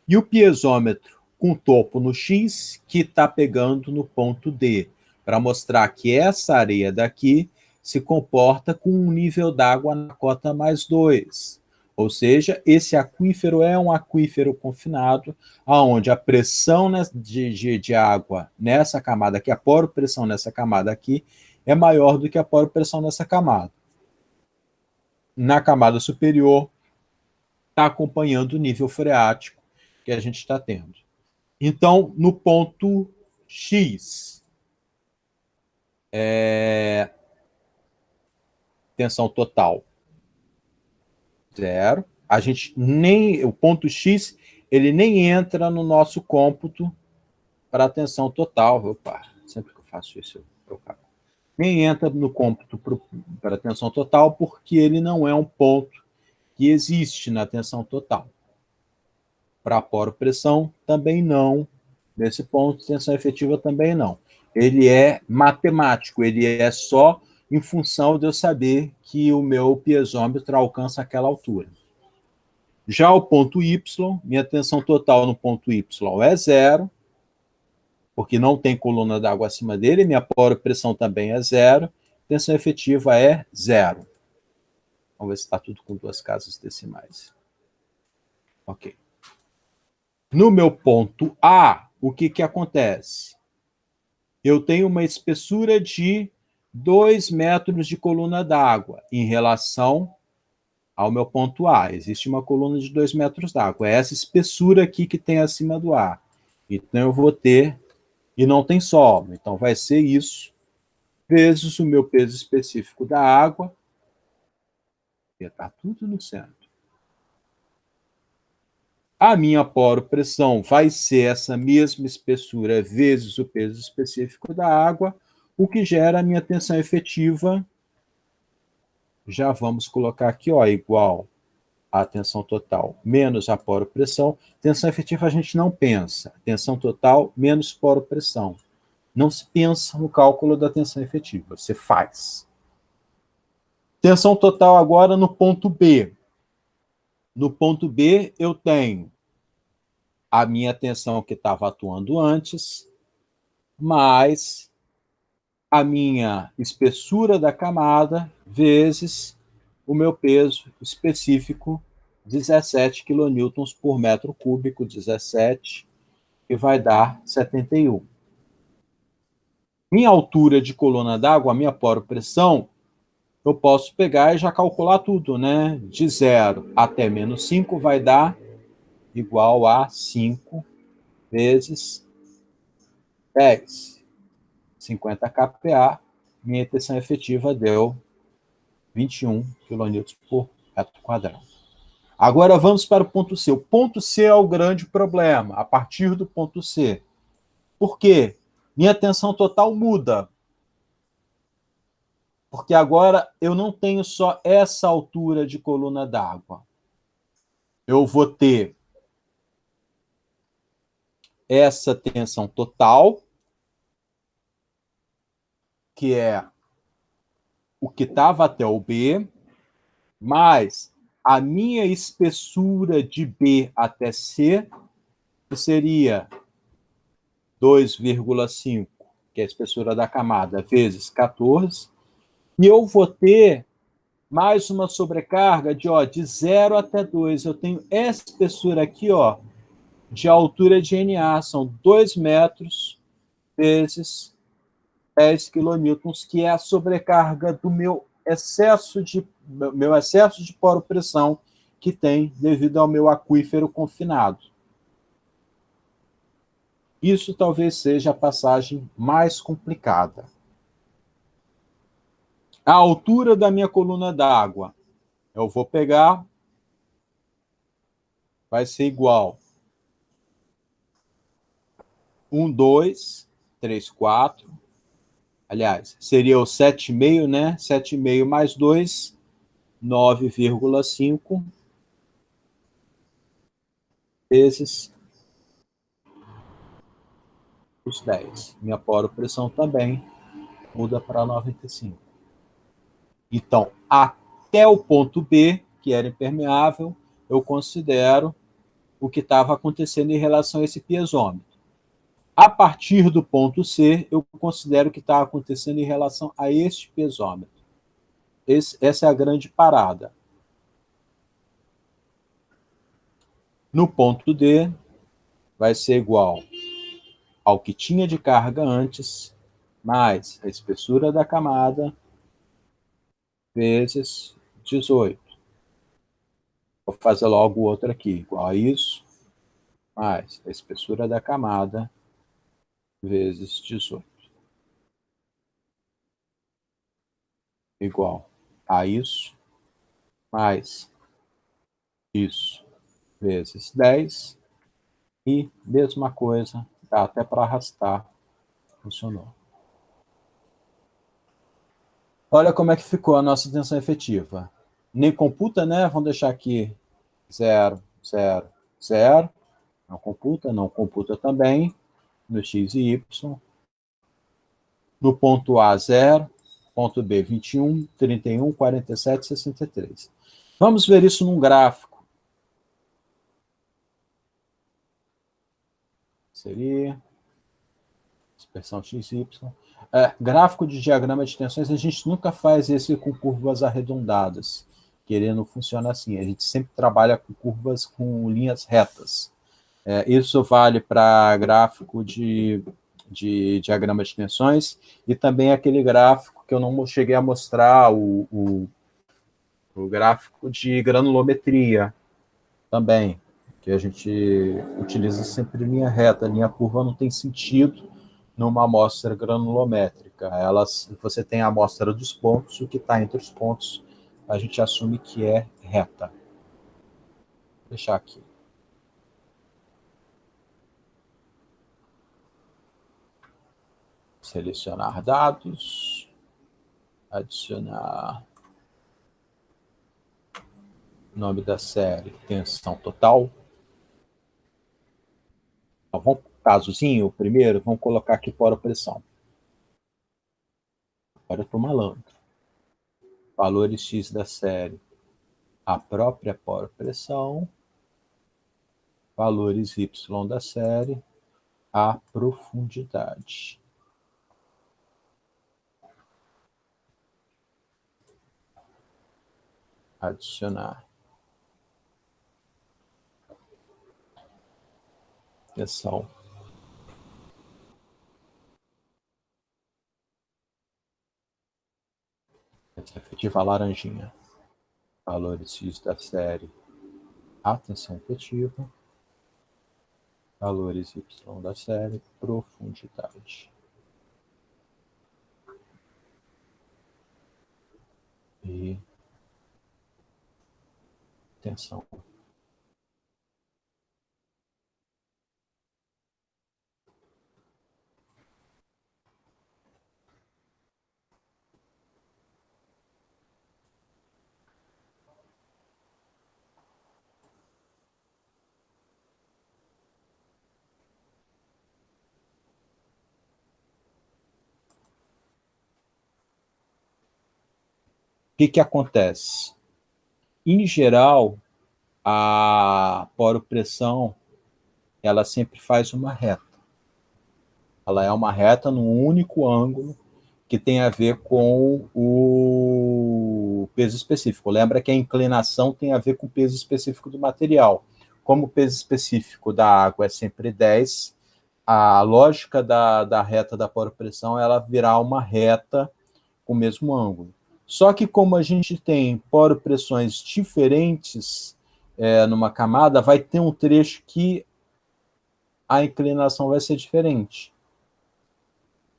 E o piezômetro com topo no X, que está pegando no ponto D, para mostrar que essa areia daqui se comporta com um nível d'água na cota mais 2. Ou seja, esse aquífero é um aquífero confinado, onde a pressão de água nessa camada aqui, a poropressão nessa camada aqui, é maior do que a poropressão nessa camada. Na camada superior, está acompanhando o nível freático que a gente está tendo. Então, no ponto X, tensão total, 0. A gente o ponto X, ele nem entra no nosso cômputo para a tensão total. Opa, sempre que eu faço isso, eu cago. Nem entra no cômputo para a tensão total, porque ele não é um ponto que existe na tensão total. Para a poropressão, também não. Nesse ponto, tensão efetiva também não. Ele é matemático, ele é só em função de eu saber que o meu piezômetro alcança aquela altura. Já o ponto Y, minha tensão total no ponto Y é 0, porque não tem coluna d'água acima dele, minha poropressão também é 0, tensão efetiva é 0. Vamos ver se está tudo com duas casas decimais. Ok. No meu ponto A, o que acontece? Eu tenho uma espessura de 2 metros de coluna d'água em relação ao meu ponto A. Existe uma coluna de 2 metros d'água. É essa espessura aqui que tem acima do A. Então, eu vou ter... E não tem solo. Então, vai ser isso vezes o meu peso específico da água. Está tudo no centro. A minha poropressão vai ser essa mesma espessura vezes o peso específico da água, o que gera a minha tensão efetiva. Já vamos colocar aqui, ó, igual a tensão total menos a poropressão. Tensão efetiva a gente não pensa. Tensão total menos poropressão. Não se pensa no cálculo da tensão efetiva, você faz. Tensão total agora no ponto B. No ponto B, eu tenho a minha tensão que estava atuando antes, mais a minha espessura da camada, vezes o meu peso específico, 17 kN por metro cúbico, 17, que vai dar 71. Minha altura de coluna d'água, a minha poropressão, eu posso pegar e já calcular tudo, né? De 0 até menos 5 vai dar igual a 5 vezes 10. 50 kPa, minha tensão efetiva deu 21 kN por metro quadrado. Agora vamos para o ponto C. O ponto C é o grande problema, a partir do ponto C. Por quê? Minha tensão total muda. Porque agora eu não tenho só essa altura de coluna d'água. Eu vou ter essa tensão total, que é o que estava até o B, mais a minha espessura de B até C, que seria 2,5, que é a espessura da camada, vezes 14, e eu vou ter mais uma sobrecarga de 0 até 2. Eu tenho essa espessura aqui, ó, de altura de NA, são 2 metros vezes 10 quilonewtons, que é a sobrecarga do meu excesso de poropressão que tem devido ao meu aquífero confinado. Isso talvez seja a passagem mais complicada. A altura da minha coluna d'água, eu vou pegar, vai ser igual 1, 2, 3, 4. Aliás, seria o 7,5, né? 7,5 mais 2, 9,5 vezes os 10. Minha poropressão também muda para 95. Então, até o ponto B, que era impermeável, eu considero o que estava acontecendo em relação a esse piezômetro. A partir do ponto C, eu considero o que está acontecendo em relação a este piezômetro. Essa é a grande parada. No ponto D, vai ser igual ao que tinha de carga antes, mais a espessura da camada, vezes 18. Vou fazer logo o outro aqui, igual a isso, mais a espessura da camada, vezes 18. Igual a isso, mais isso, vezes 10. E mesma coisa, dá até para arrastar. Funcionou. Olha como é que ficou a nossa tensão efetiva. Nem computa, né? Vamos deixar aqui 0, 0, 0. Não computa também. No x e y. No ponto A, 0. Ponto B, 21, 31, 47, 63. Vamos ver isso num gráfico. Seria dispersão XY. Gráfico de diagrama de tensões, a gente nunca faz esse com curvas arredondadas, que ele não funciona assim. A gente sempre trabalha com curvas com linhas retas. Isso vale para gráfico de diagrama de tensões e também aquele gráfico que eu não cheguei a mostrar, o gráfico de granulometria também, que a gente utiliza sempre linha reta. Linha curva não tem sentido numa amostra granulométrica. Você tem a amostra dos pontos, o que está entre os pontos a gente assume que é reta. Vou deixar aqui. Selecionar dados, adicionar nome da série, tensão total. Vamos casozinho, o primeiro, vamos colocar aqui poropressão. Agora eu estou malandro. Valores X da série, a própria poropressão. Valores Y da série, a profundidade. Adicionar. Tensão. Efetiva laranjinha. Valores X da série, a tensão efetiva. Valores Y da série, profundidade. E tensão. O que acontece? Em geral, a poropressão, ela sempre faz uma reta. Ela é uma reta num único ângulo que tem a ver com o peso específico. Lembra que a inclinação tem a ver com o peso específico do material. como o peso específico da água é sempre 10, a lógica da reta da poropressão ela virá uma reta com o mesmo ângulo. Só que como a gente tem poropressões diferentes numa camada, vai ter um trecho que a inclinação vai ser diferente.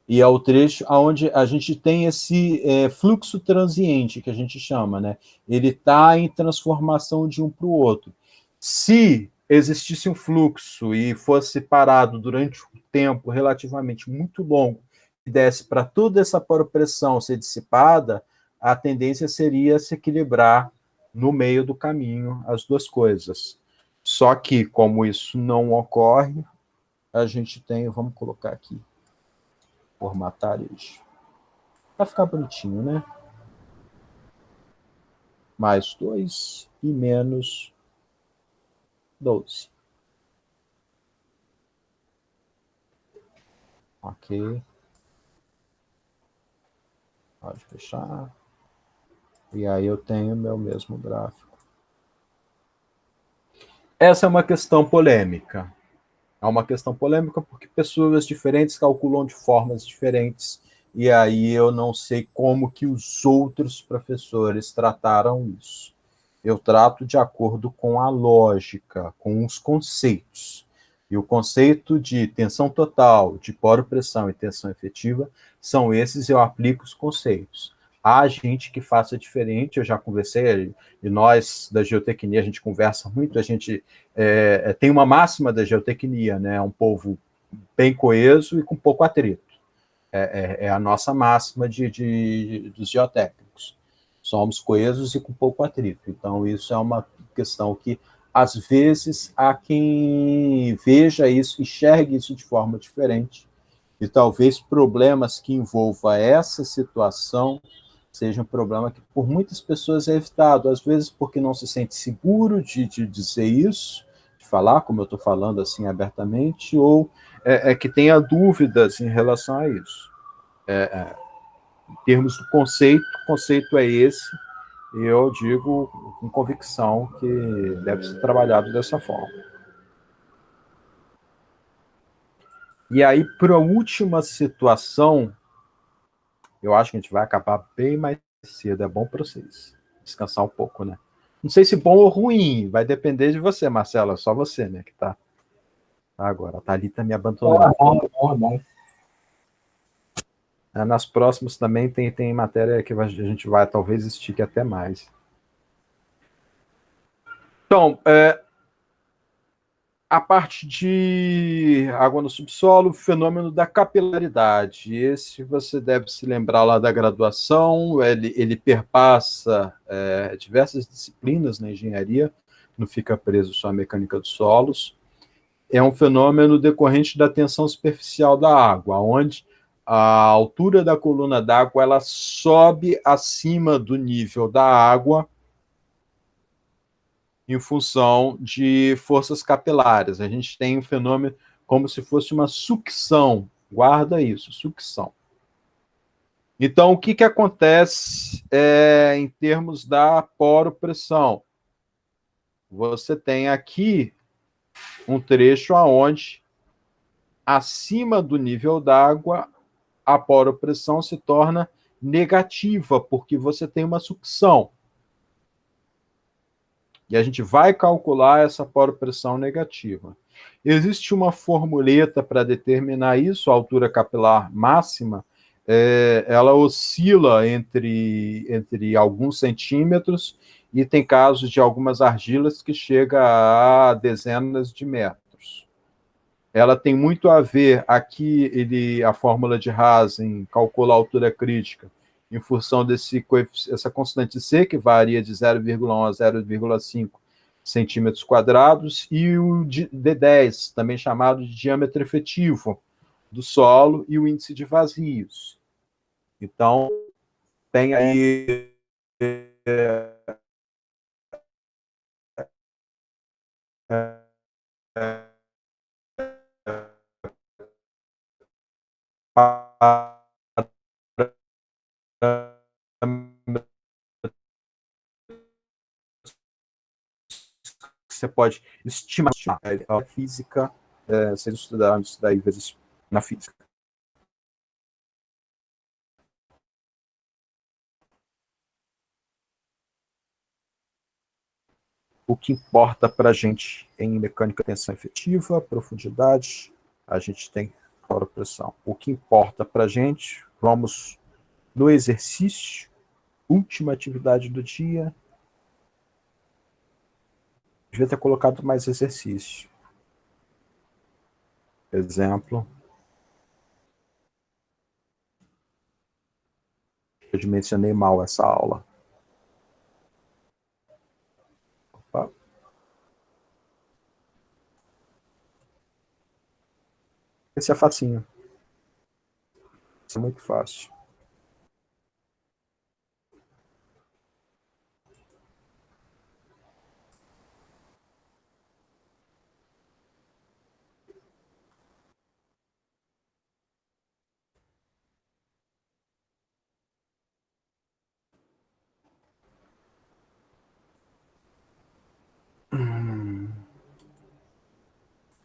E é o trecho onde a gente tem esse fluxo transiente, que a gente chama, né? Ele está em transformação de um para o outro. Se existisse um fluxo e fosse parado durante um tempo relativamente muito longo, e desse para toda essa poropressão ser dissipada, a tendência seria se equilibrar no meio do caminho as duas coisas. Só que, como isso não ocorre, a gente tem, vamos colocar aqui, formatar isso. Vai ficar bonitinho, né? Mais 2 e menos 12. Ok. Pode fechar. E aí eu tenho meu mesmo gráfico. Essa é uma questão polêmica. É uma questão polêmica porque pessoas diferentes calculam de formas diferentes. E aí eu não sei como que os outros professores trataram isso. Eu trato de acordo com a lógica, com os conceitos. E o conceito de tensão total, de poropressão e tensão efetiva, são esses, eu aplico os conceitos. Há gente que faça diferente, eu já conversei, e nós da geotecnia, a gente conversa muito, a gente tem uma máxima da geotecnia, né? É um povo bem coeso e com pouco atrito. É a nossa máxima dos geotécnicos. Somos coesos e com pouco atrito. Então, isso é uma questão que, às vezes, há quem veja isso, enxergue isso de forma diferente, e talvez problemas que envolvam essa situação seja um problema que, por muitas pessoas, é evitado. Às vezes, porque não se sente seguro de dizer isso, de falar, como eu estou falando assim abertamente, ou que tenha dúvidas em relação a isso. Em termos do conceito, o conceito é esse, e eu digo com convicção que deve ser trabalhado dessa forma. E aí, para a última situação, eu acho que a gente vai acabar bem mais cedo, é bom para vocês descansar um pouco, né? Não sei se bom ou ruim, vai depender de você, Marcelo, é só você, né, que tá agora. A Thalita me abandonou. É bom. Nas próximas também tem matéria que a gente vai, talvez, estique até mais. Então, a parte de água no subsolo, o fenômeno da capilaridade. Esse você deve se lembrar lá da graduação, ele perpassa diversas disciplinas na engenharia, não fica preso só à mecânica dos solos. É um fenômeno decorrente da tensão superficial da água, onde a altura da coluna d'água ela sobe acima do nível da água em função de forças capilares. A gente tem um fenômeno como se fosse uma sucção. Guarda isso, sucção. Então, o que acontece em termos da poropressão? Você tem aqui um trecho onde, acima do nível d'água, a poropressão se torna negativa, porque você tem uma sucção. E a gente vai calcular essa poropressão negativa. Existe uma formuleta para determinar isso, a altura capilar máxima, ela oscila entre alguns centímetros, e tem casos de algumas argilas que chega a dezenas de metros. Ela tem muito a ver, aqui a fórmula de Hazen calcula a altura crítica em função essa constante C, que varia de 0,1 a 0,5 centímetros quadrados, e o D10, também chamado de diâmetro efetivo do solo, e o índice de vazios. Então, tem aí você pode estimar. A física, vocês estudaram isso daí vezes na física. O que importa para a gente em mecânica de tensão efetiva, profundidade, a gente tem calor pressão. O que importa para a gente, vamos no exercício, última atividade do dia. Devia ter colocado mais exercício. Exemplo. Eu dimensionei mal essa aula. Opa. Esse é facinho. Isso é muito fácil.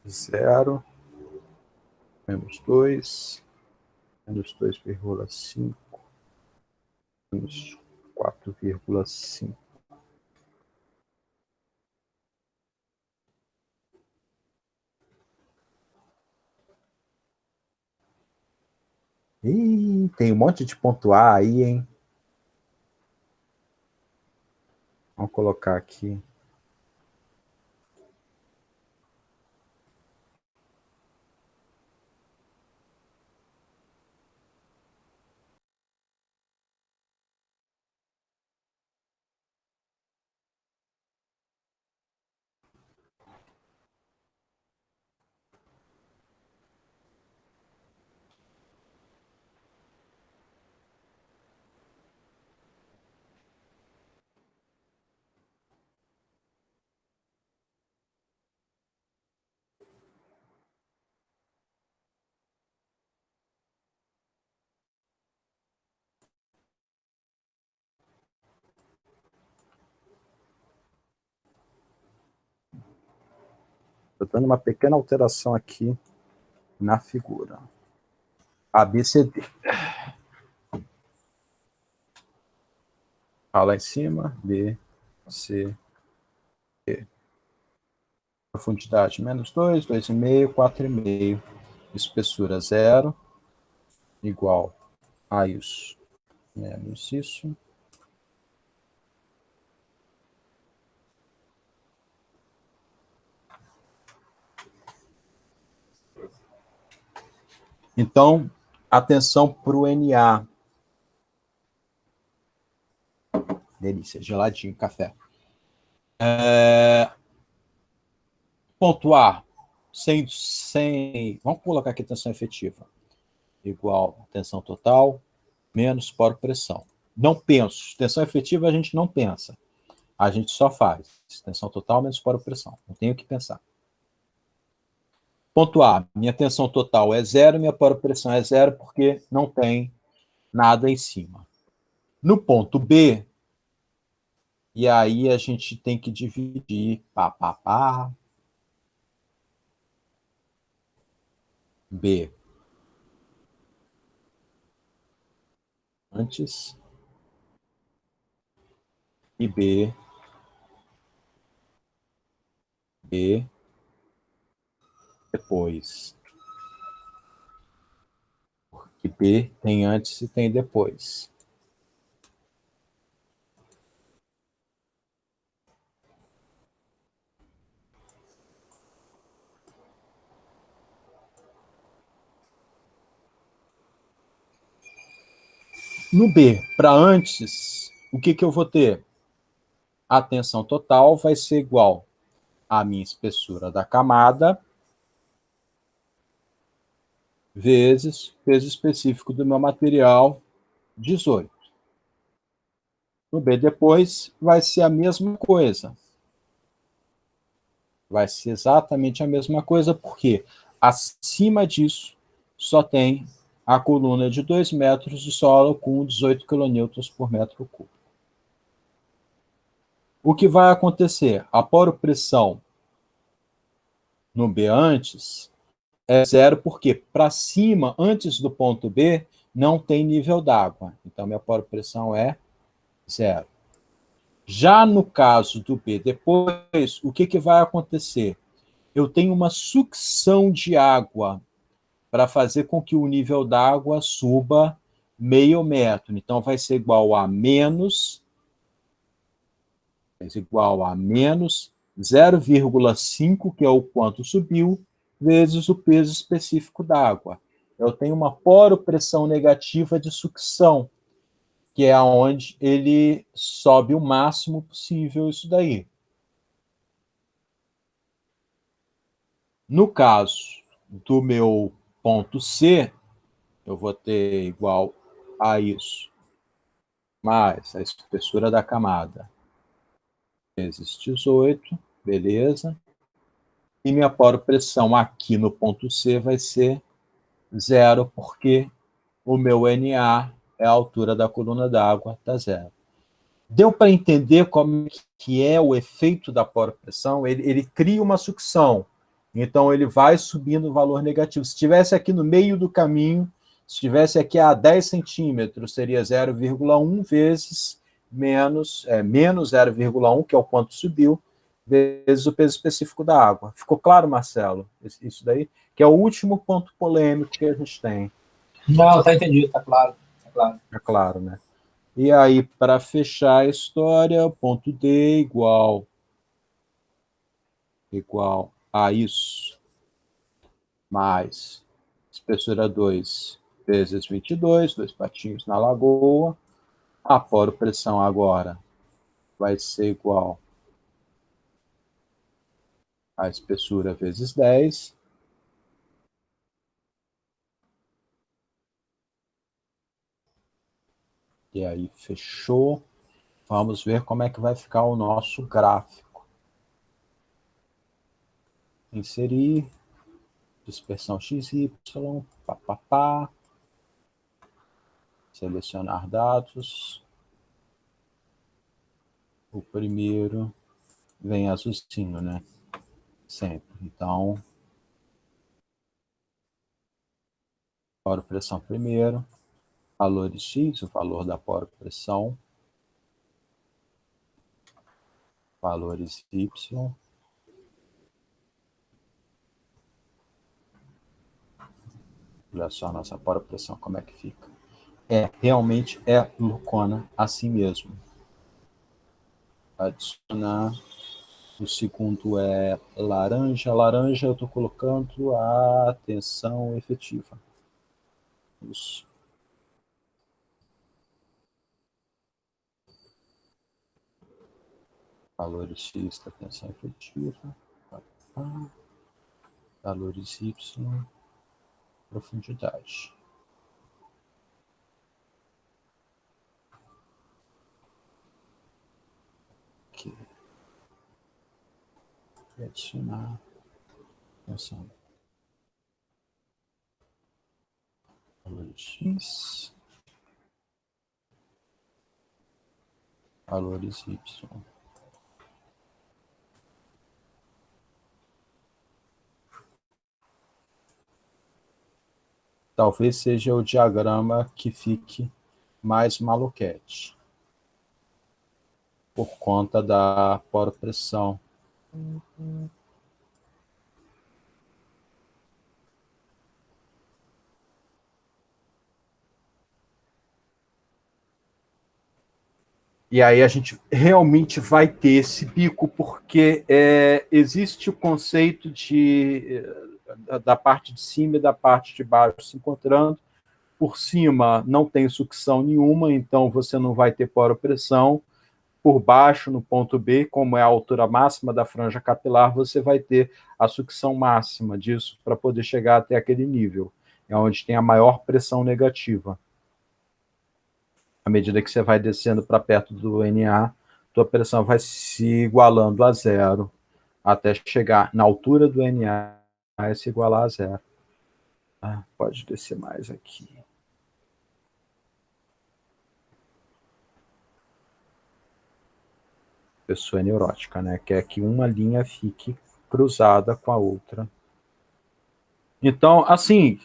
Zero, menos 2, menos 2,5, menos 4,5. Ih, tem um monte de ponto A aí, hein? Vamos colocar aqui. Estou dando uma pequena alteração aqui na figura. A, B, C, D. A lá em cima, B, C, D. Profundidade menos 2, 2,5, 4,5. Espessura 0, igual a isso, menos isso. Então, atenção para o NA. Delícia, geladinho, café. Ponto A, vamos colocar aqui tensão efetiva, igual a tensão total, menos poro-pressão. Não penso. Tensão efetiva a gente não pensa. A gente só faz. Tensão total menos poro-pressão. Não tenho o que pensar. Ponto A, minha tensão total é 0, minha poro-pressão é 0, porque não tem nada em cima. No ponto B, e aí a gente tem que dividir, B. Antes. E B. B. Depois. Porque B tem antes e tem depois. No B, para antes, o que eu vou ter? A tensão total vai ser igual à minha espessura da camada vezes peso específico do meu material, 18. No B depois vai ser a mesma coisa. Vai ser exatamente a mesma coisa, porque acima disso só tem a coluna de 2 metros de solo com 18 kN por metro cúbico. O que vai acontecer? A poropressão no B antes, é zero, porque para cima, antes do ponto B, não tem nível d'água. Então, minha poropressão é zero. Já no caso do B depois, o que vai acontecer? Eu tenho uma sucção de água para fazer com que o nível d'água suba meio metro. Então, vai ser igual a menos 0,5, que é o quanto subiu, vezes o peso específico da água. Eu tenho uma poropressão negativa de sucção, que é onde ele sobe o máximo possível isso daí. No caso do meu ponto C, eu vou ter igual a isso, mais a espessura da camada, vezes 18, beleza? E minha poropressão aqui no ponto C vai ser zero, porque o meu NA é a altura da coluna d'água, está zero. Deu para entender como que é o efeito da poropressão? Ele cria uma sucção, então ele vai subindo o valor negativo. Se estivesse aqui no meio do caminho, se estivesse aqui a 10 centímetros, seria 0,1 vezes menos 0,1, que é o quanto subiu, vezes o peso específico da água. Ficou claro, Marcelo? Isso daí? Que é o último ponto polêmico que a gente tem. Não, tá entendido, tá claro. Tá claro. É claro, né? E aí, para fechar a história, ponto D igual a isso, mais espessura 2 vezes 22, dois patinhos na lagoa. A poropressão agora vai ser igual a espessura vezes 10. E aí, fechou. Vamos ver como é que vai ficar o nosso gráfico. Inserir, dispersão XY, papapá. Selecionar dados. O primeiro vem azulzinho, né? Sempre. Então, poropressão primeiro, valores X, o valor da poropressão, valores Y, olha só a nossa poropressão, como é que fica. Realmente é loucona assim mesmo. Adicionar. O segundo é laranja. Laranja eu estou colocando a tensão efetiva. Isso. Valores X da tensão efetiva. Valores Y. Profundidade. Aqui. E adicionar tensão. Valores X. Valores Y. Talvez seja o diagrama que fique mais maluquete, por conta da poropressão. E aí a gente realmente vai ter esse pico, porque existe o conceito da parte de cima e da parte de baixo se encontrando. Por cima não tem sucção nenhuma, então você não vai ter poropressão. Por baixo, no ponto B, como é a altura máxima da franja capilar, você vai ter a sucção máxima disso para poder chegar até aquele nível. É onde tem a maior pressão negativa. À medida que você vai descendo para perto do NA, tua pressão vai se igualando a zero, até chegar na altura do NA e se igualar a zero. Pode descer mais aqui. Pessoa neurótica, né? Quer que uma linha fique cruzada com a outra. Então, assim,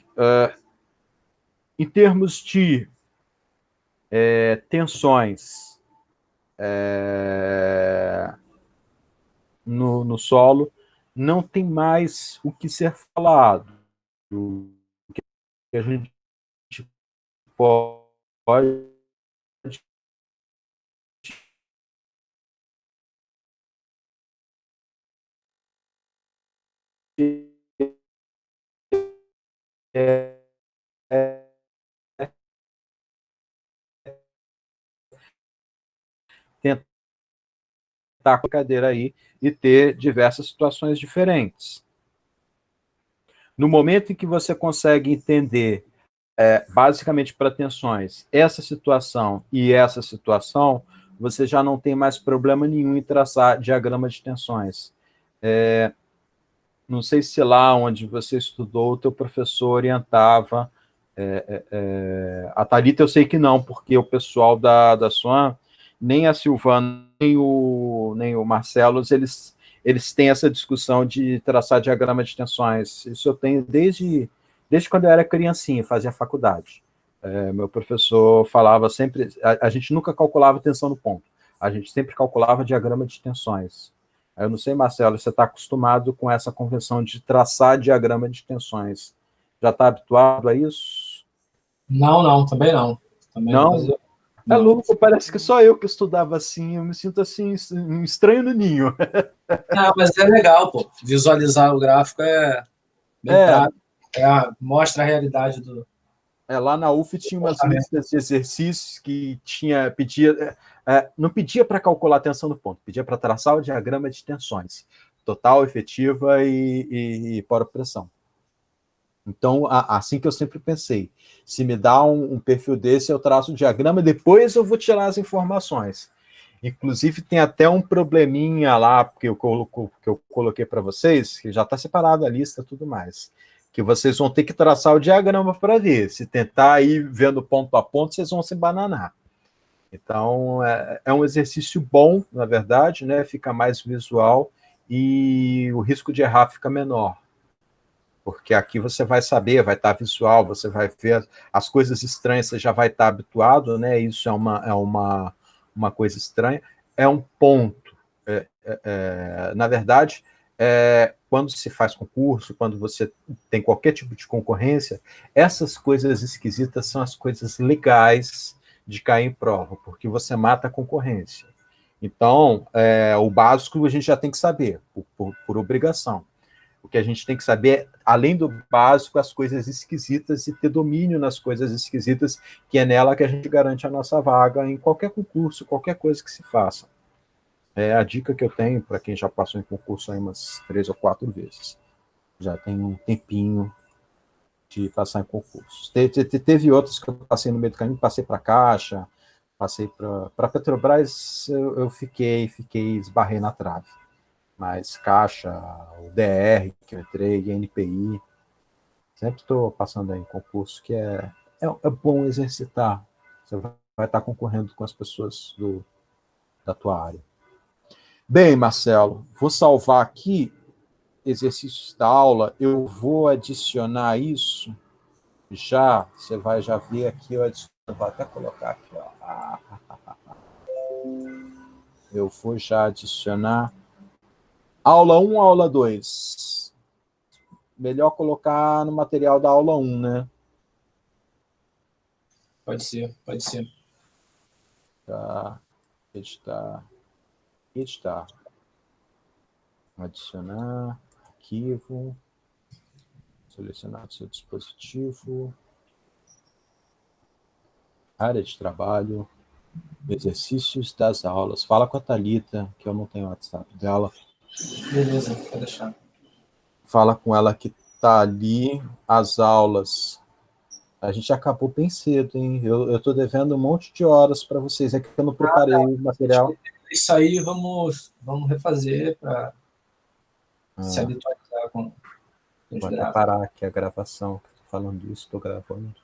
em termos de tensões no solo, não tem mais o que ser falado. O que a gente pode tentar com a cadeira aí e ter diversas situações diferentes. No momento em que você consegue entender, basicamente para tensões, essa situação e essa situação, você já não tem mais problema nenhum em traçar diagrama de tensões. Não sei se lá onde você estudou, o teu professor orientava. A Thalita eu sei que não, porque o pessoal da SWAN, nem a Silvana, nem o Marcelo, eles têm essa discussão de traçar diagrama de tensões. Isso eu tenho desde quando eu era criancinha, fazia faculdade. Meu professor falava sempre, a gente nunca calculava tensão no ponto, a gente sempre calculava diagrama de tensões. Eu não sei, Marcelo, você está acostumado com essa convenção de traçar diagrama de tensões. Já está habituado a isso? Não, também não. Também não? Fazia... É louco, parece que só eu que estudava assim, eu me sinto assim, um estranho no ninho. Não, mas é legal, pô. Visualizar o gráfico é bem prático. Mostra a realidade do... Lá na UF tinha umas listas de exercícios que não pedia para calcular a tensão no ponto, pedia para traçar o diagrama de tensões, total, efetiva e por pressão. Então, assim que eu sempre pensei, se me dá um perfil desse, eu traço o diagrama, depois eu vou tirar as informações. Inclusive, tem até um probleminha lá, que eu coloquei para vocês, que já está separado a lista e tudo mais, que vocês vão ter que traçar o diagrama para ver. Se tentar ir vendo ponto a ponto, vocês vão se bananar. Então, é um exercício bom, na verdade, né? Fica mais visual e o risco de errar fica menor. Porque aqui você vai saber, vai estar visual, você vai ver as coisas estranhas, você já vai estar habituado, né? Isso é uma coisa estranha. É um ponto. Na verdade, quando se faz concurso, quando você tem qualquer tipo de concorrência, essas coisas esquisitas são as coisas legais de cair em prova, porque você mata a concorrência. Então, o básico a gente já tem que saber, por obrigação. O que a gente tem que saber, além do básico, as coisas esquisitas e ter domínio nas coisas esquisitas, que é nela que a gente garante a nossa vaga em qualquer concurso, qualquer coisa que se faça. É a dica que eu tenho para quem já passou em concurso aí umas 3 ou 4 vezes. Já tem um tempinho de passar em concursos. Teve outros que eu passei no meio do caminho, passei para a Caixa, passei para a Petrobras, eu esbarrei na trave. Mas Caixa, o DR que eu entrei, NPI, sempre estou passando aí em concurso, que é bom exercitar. Você vai estar concorrendo com as pessoas da tua área. Bem, Marcelo, vou salvar aqui exercícios da aula, eu vou adicionar isso já, você vai já ver aqui, eu vou até colocar aqui, ó. Eu vou já adicionar aula 1 ou aula 2? Melhor colocar no material da aula 1, né? Pode ser. Tá. Editar. Adicionar. Arquivo. Selecionar seu dispositivo. Área de trabalho. Exercícios das aulas. Fala com a Thalita, que eu não tenho o WhatsApp dela. Beleza, pode deixar. Fala com ela que tá ali as aulas. A gente acabou bem cedo, hein? Eu tô devendo um monte de horas para vocês. É que eu não preparei o material. Isso aí vamos refazer para se habitualizar com os Vou até gráficos. parar aqui a gravação. Falando isso, estou gravando.